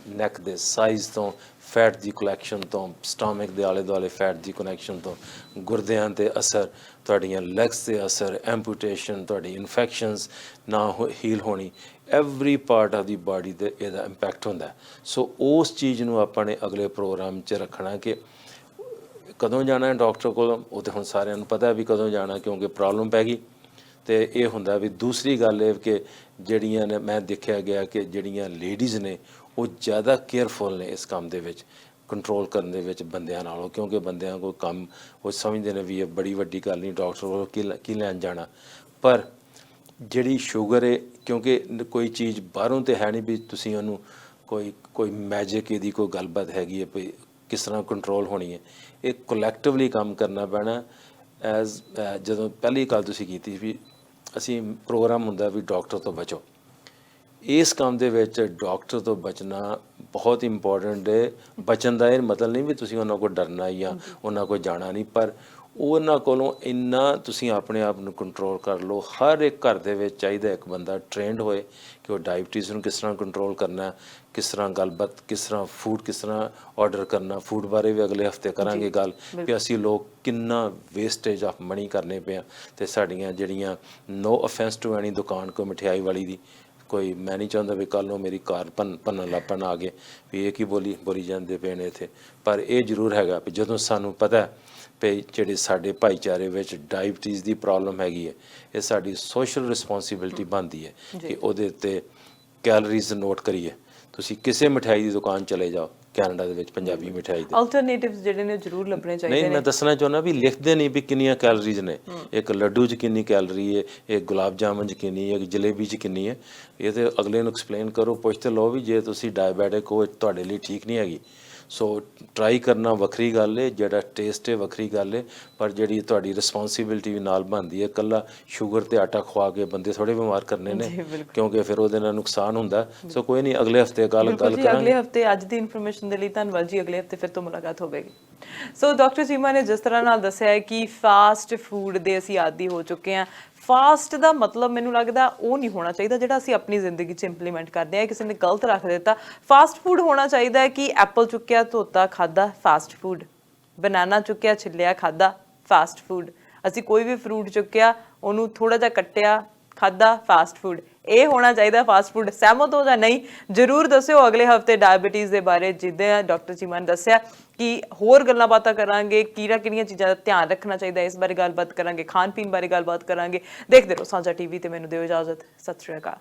ਨੈਕ ਦੇ ਸਾਈਜ਼ ਤੋਂ, ਫੈਟ ਦੀ ਕਲੈਕਸ਼ਨ ਤੋਂ, ਸਟਮਕ ਦੇ ਆਲੇ ਦੁਆਲੇ ਫੈਟ ਦੀ ਕਨੈਕਸ਼ਨ ਤੋਂ, ਗੁਰਦਿਆਂ 'ਤੇ ਅਸਰ, ਤੁਹਾਡੀਆਂ ਲੈਗਸ 'ਤੇ ਅਸਰ, ਐਂਪੂਟੇਸ਼ਨ, ਤੁਹਾਡੀ ਇਨਫੈਕਸ਼ਨਸ ਨਾ ਹੀਲ ਹੋਣੀ, every part of the body 'ਤੇ ਇਹਦਾ ਇੰਪੈਕਟ ਹੁੰਦਾ। ਸੋ ਉਸ ਚੀਜ਼ ਨੂੰ ਆਪਾਂ ਨੇ ਅਗਲੇ ਪ੍ਰੋਗਰਾਮ 'ਚ ਰੱਖਣਾ ਕਿ ਕਦੋਂ ਜਾਣਾ ਹੈ ਡਾਕਟਰ ਕੋਲ, ਉਹ ਤਾਂ ਹੁਣ ਸਾਰਿਆਂ ਨੂੰ ਪਤਾ ਵੀ ਕਦੋਂ ਜਾਣਾ ਕਿਉਂਕਿ ਪ੍ਰੋਬਲਮ ਪੈ ਗਈ। ਤੇ ਇਹ ਹੁੰਦਾ ਵੀ ਦੂਸਰੀ ਗੱਲ ਇਹ ਕਿ ਜਿਹੜੀਆਂ ਨੇ ਮੈਂ ਦੇਖਿਆ ਗਿਆ ਕਿ ਜਿਹੜੀਆਂ ਲੇਡੀਜ਼ ਨੇ ਉਹ ਜ਼ਿਆਦਾ ਕੇਅਰਫੁਲ ਨੇ ਇਸ ਕੰਮ ਦੇ ਵਿੱਚ, ਕੰਟਰੋਲ ਕਰਨ ਦੇ ਵਿੱਚ ਬੰਦਿਆਂ ਨਾਲੋਂ, ਕਿਉਂਕਿ ਬੰਦਿਆਂ ਕੋਲ ਕੰਮ ਉਹ ਸਮਝਦੇ ਨੇ ਵੀ ਇਹ ਬੜੀ ਵੱਡੀ ਗੱਲ ਨਹੀਂ, ਡਾਕਟਰ ਕੋਲ ਕੀ ਲੈਣ ਜਾਣਾ। ਪਰ ਜਿਹੜੀ ਸ਼ੂਗਰ ਹੈ, ਕਿਉਂਕਿ ਕੋਈ ਚੀਜ਼ ਬਾਹਰੋਂ ਤੇ ਹੈ ਨਹੀਂ ਵੀ ਤੁਸੀਂ ਉਹਨੂੰ ਕੋਈ ਮੈਜਿਕ ਇਹਦੀ ਕੋਈ ਗੱਲਬਾਤ ਹੈਗੀ ਹੈ ਵੀ ਕਿਸ ਤਰ੍ਹਾਂ ਕੰਟਰੋਲ ਹੋਣੀ ਹੈ। ਇਹ ਕਲੈਕਟਿਵਲੀ ਕੰਮ ਕਰਨਾ ਪੈਣਾ। ਜਦੋਂ ਪਹਿਲੀ ਗੱਲ ਤੁਸੀਂ ਕੀਤੀ ਵੀ ਅਸੀਂ ਪ੍ਰੋਗਰਾਮ ਹੁੰਦਾ ਵੀ ਡਾਕਟਰ ਤੋਂ ਬਚੋ, ਇਸ ਕੰਮ ਦੇ ਵਿੱਚ ਡਾਕਟਰ ਤੋਂ ਬਚਣਾ ਬਹੁਤ ਇੰਪੋਰਟੈਂਟ ਹੈ। ਬਚਣ ਦਾ ਇਹ ਮਤਲਬ ਨਹੀਂ ਵੀ ਤੁਸੀਂ ਉਹਨਾਂ ਕੋਲ ਡਰਨਾ ਜਾਂ ਉਹਨਾਂ ਕੋਲ ਜਾਣਾ ਨਹੀਂ, ਪਰ ਉਹਨਾਂ ਕੋਲੋਂ ਇੰਨਾ ਤੁਸੀਂ ਆਪਣੇ ਆਪ ਨੂੰ ਕੰਟਰੋਲ ਕਰ ਲਓ। ਹਰ ਇੱਕ ਘਰ ਦੇ ਵਿੱਚ ਚਾਹੀਦਾ ਇੱਕ ਬੰਦਾ ਟ੍ਰੇਨਡ ਹੋਏ ਕਿ ਉਹ ਡਾਇਬਟੀਜ਼ ਨੂੰ ਕਿਸ ਤਰ੍ਹਾਂ ਕੰਟਰੋਲ ਕਰਨਾ, ਕਿਸ ਤਰ੍ਹਾਂ ਗੱਲਬਾਤ, ਕਿਸ ਤਰ੍ਹਾਂ ਫੂਡ ਕਿਸ ਤਰ੍ਹਾਂ ਆਰਡਰ ਕਰਨਾ। ਫੂਡ ਬਾਰੇ ਵੀ ਅਗਲੇ ਹਫਤੇ ਕਰਾਂਗੇ ਗੱਲ ਕਿ ਅਸੀਂ ਲੋਕ ਕਿੰਨਾ ਵੇਸਟੇਜ ਆਫ ਮਨੀ ਕਰਨੇ ਪਏ ਆ। ਅਤੇ ਸਾਡੀਆਂ ਜਿਹੜੀਆਂ ਨੋ ਅਫੈਂਸ ਟੂ ਐਨੀ ਦੁਕਾਨ ਕੋਈ ਮਠਿਆਈ ਵਾਲੀ ਦੀ, ਕੋਈ ਮੈਂ ਨਹੀਂ ਚਾਹੁੰਦਾ ਵੀ ਕੱਲ੍ਹ ਨੂੰ ਮੇਰੀ ਕਾਰ ਭੰਨਣ ਲੱਪਣ ਆ ਗਏ ਵੀ ਇਹ ਕੀ ਬੋਲੀ ਜਾਂਦੇ ਪਏ ਨੇ ਇੱਥੇ। ਪਰ ਇਹ ਜ਼ਰੂਰ ਹੈਗਾ ਵੀ ਜਦੋਂ ਸਾਨੂੰ ਪਤਾ ਵੀ ਜਿਹੜੇ ਸਾਡੇ ਭਾਈਚਾਰੇ ਵਿੱਚ ਡਾਇਬਟੀਜ਼ ਦੀ ਪ੍ਰੋਬਲਮ ਹੈਗੀ ਹੈ, ਇਹ ਸਾਡੀ ਸੋਸ਼ਲ ਰਿਸਪੋਂਸੀਬਿਲਿਟੀ ਬਣਦੀ ਹੈ ਕਿ ਉਹਦੇ ਉੱਤੇ ਕੈਲਰੀਜ਼ ਨੋਟ ਕਰੀਏ। ਤੁਸੀਂ ਕਿਸੇ ਮਠਿਆਈ ਦੀ ਦੁਕਾਨ ਚਲੇ ਜਾਓ ਕੈਨੇਡਾ ਦੇ ਵਿੱਚ, ਪੰਜਾਬੀ ਮਠਿਆਈ ਦੇ ਆਲਟਰਨੇਟਿਵਸ ਜਿਹੜੇ ਨੇ ਜ਼ਰੂਰ ਲੱਭਣੇ ਚਾਹੀਦੇ ਨੇ। ਨਹੀਂ, ਮੈਂ ਦੱਸਣਾ ਚਾਹੁੰਦਾ ਵੀ ਲਿਖਦੇ ਨਹੀਂ ਵੀ ਕਿੰਨੀਆਂ ਕੈਲਰੀਜ਼ ਨੇ, ਇੱਕ ਲੱਡੂ 'ਚ ਕਿੰਨੀ ਕੈਲਰੀ ਹੈ, ਇੱਕ ਗੁਲਾਬ ਜਾਮਨ 'ਚ ਕਿੰਨੀ ਹੈ, ਇੱਕ ਜਲੇਬੀ 'ਚ ਕਿੰਨੀ ਹੈ। ਇਹ ਤਾਂ ਅਗਲੇ ਨੂੰ ਐਕਸਪਲੇਨ ਕਰੋ, ਪੁੱਛ ਤੇ ਲਓ ਵੀ ਜੇ ਤੁਸੀਂ ਡਾਇਬੈਟਿਕ ਹੋ ਤੁਹਾਡੇ ਲਈ ਠੀਕ ਨਹੀਂ ਹੈਗੀ। ਸੋ ਟਰਾਈ ਕਰਨਾ ਵੱਖਰੀ ਗੱਲ ਹੈ, ਜਿਹੜਾ ਟੇਸਟ ਹੈ ਵੱਖਰੀ ਗੱਲ ਹੈ, ਪਰ ਜਿਹੜੀ ਤੁਹਾਡੀ ਰਿਸਪੌਂਸਿਬਿਲਟੀ ਵੀ ਨਾਲ ਬਣਦੀ ਹੈ। ਇਕੱਲਾ ਸ਼ੂਗਰ ਤੇ ਆਟਾ ਖਵਾ ਕੇ ਬੰਦੇ ਥੋੜੇ ਬਿਮਾਰ ਕਰਨੇ ਨੇ, ਕਿਉਂਕਿ ਫਿਰ ਉਹਦੇ ਨਾਲ ਨੁਕਸਾਨ ਹੁੰਦਾ। ਸੋ ਕੋਈ ਨਹੀਂ, ਅਗਲੇ ਹਫਤੇ ਗੱਲ ਕਰਾਂਗੇ। ਅਗਲੇ ਹਫਤੇ ਅੱਜ ਦੀ ਇਨਫੋਰਮੇਸ਼ਨ ਦੇ ਲਈ ਧੰਨਵਾਦ ਜੀ। ਅਗਲੇ ਹਫਤੇ ਫਿਰ ਤੋਂ ਮੁਲਾਕਾਤ ਹੋਵੇਗੀ। ਸੋ ਡਾਕਟਰ ਚੀਮਾ ਨੇ ਜਿਸ ਤਰ੍ਹਾਂ ਨਾਲ ਦੱਸਿਆ ਹੈ ਕਿ ਫਾਸਟ ਫੂਡ ਦੇ ਅਸੀਂ ਆਦੀ ਹੋ ਚੁੱਕੇ ਹਾਂ। ਫਾਸਟ ਦਾ ਮਤਲਬ ਮੈਨੂੰ ਲੱਗਦਾ ਉਹ ਨਹੀਂ ਹੋਣਾ ਚਾਹੀਦਾ ਜਿਹੜਾ ਅਸੀਂ ਆਪਣੀ ਜ਼ਿੰਦਗੀ 'ਚ ਇੰਪਲੀਮੈਂਟ ਕਰਦੇ ਹਾਂ। ਕਿਸੇ ਨੇ ਗਲਤ ਰੱਖ ਦਿੱਤਾ। ਫਾਸਟ ਫੂਡ ਹੋਣਾ ਚਾਹੀਦਾ ਹੈ ਕਿ ਐਪਲ ਚੁੱਕਿਆ ਧੋਤਾ ਖਾਦਾ ਫਾਸਟ ਫੂਡ, ਬਨਾਨਾ ਚੁੱਕਿਆ ਛਿੱਲਿਆ ਖਾਦਾ ਫਾਸਟ ਫੂਡ, ਅਸੀਂ ਕੋਈ ਵੀ ਫਰੂਟ ਚੁੱਕਿਆ ਉਹਨੂੰ ਥੋੜਾ ਜਿਹਾ ਕੱਟਿਆ ਖਾਦਾ ਫਾਸਟ ਫੂਡ। ਇਹ ਹੋਣਾ ਚਾਹੀਦਾ ਫਾਸਟ ਫੂਡ। ਸਹਿਮਤ ਹੋ ਜਾਂ ਨਹੀਂ ਜ਼ਰੂਰ ਦੱਸਿਓ। ਅਗਲੇ ਹਫਤੇ ਡਾਇਬੀਟੀਜ਼ ਦੇ ਬਾਰੇ ਜਿੱਦਾਂ ਡਾਕਟਰ ਚੀਮਾ ਨੇ ਦੱਸਿਆ ਕਿ ਹੋਰ ਗੱਲਾਂ ਬਾਤਾਂ ਕਰਾਂਗੇ, ਕਿਹੜੀਆਂ ਚੀਜ਼ਾਂ ਦਾ ਧਿਆਨ ਰੱਖਣਾ ਚਾਹੀਦਾ ਇਸ ਬਾਰੇ ਗੱਲਬਾਤ ਕਰਾਂਗੇ, ਖਾਣ ਪੀਣ ਬਾਰੇ ਗੱਲਬਾਤ ਕਰਾਂਗੇ। ਦੇਖਦੇ ਰਹੋ ਸਾਂਝਾ ਟੀਵੀ ਤੇ ਮੈਨੂੰ ਦਿਓ ਇਜਾਜ਼ਤ। ਸਤਿ ਸ਼੍ਰੀ ਅਕਾਲ।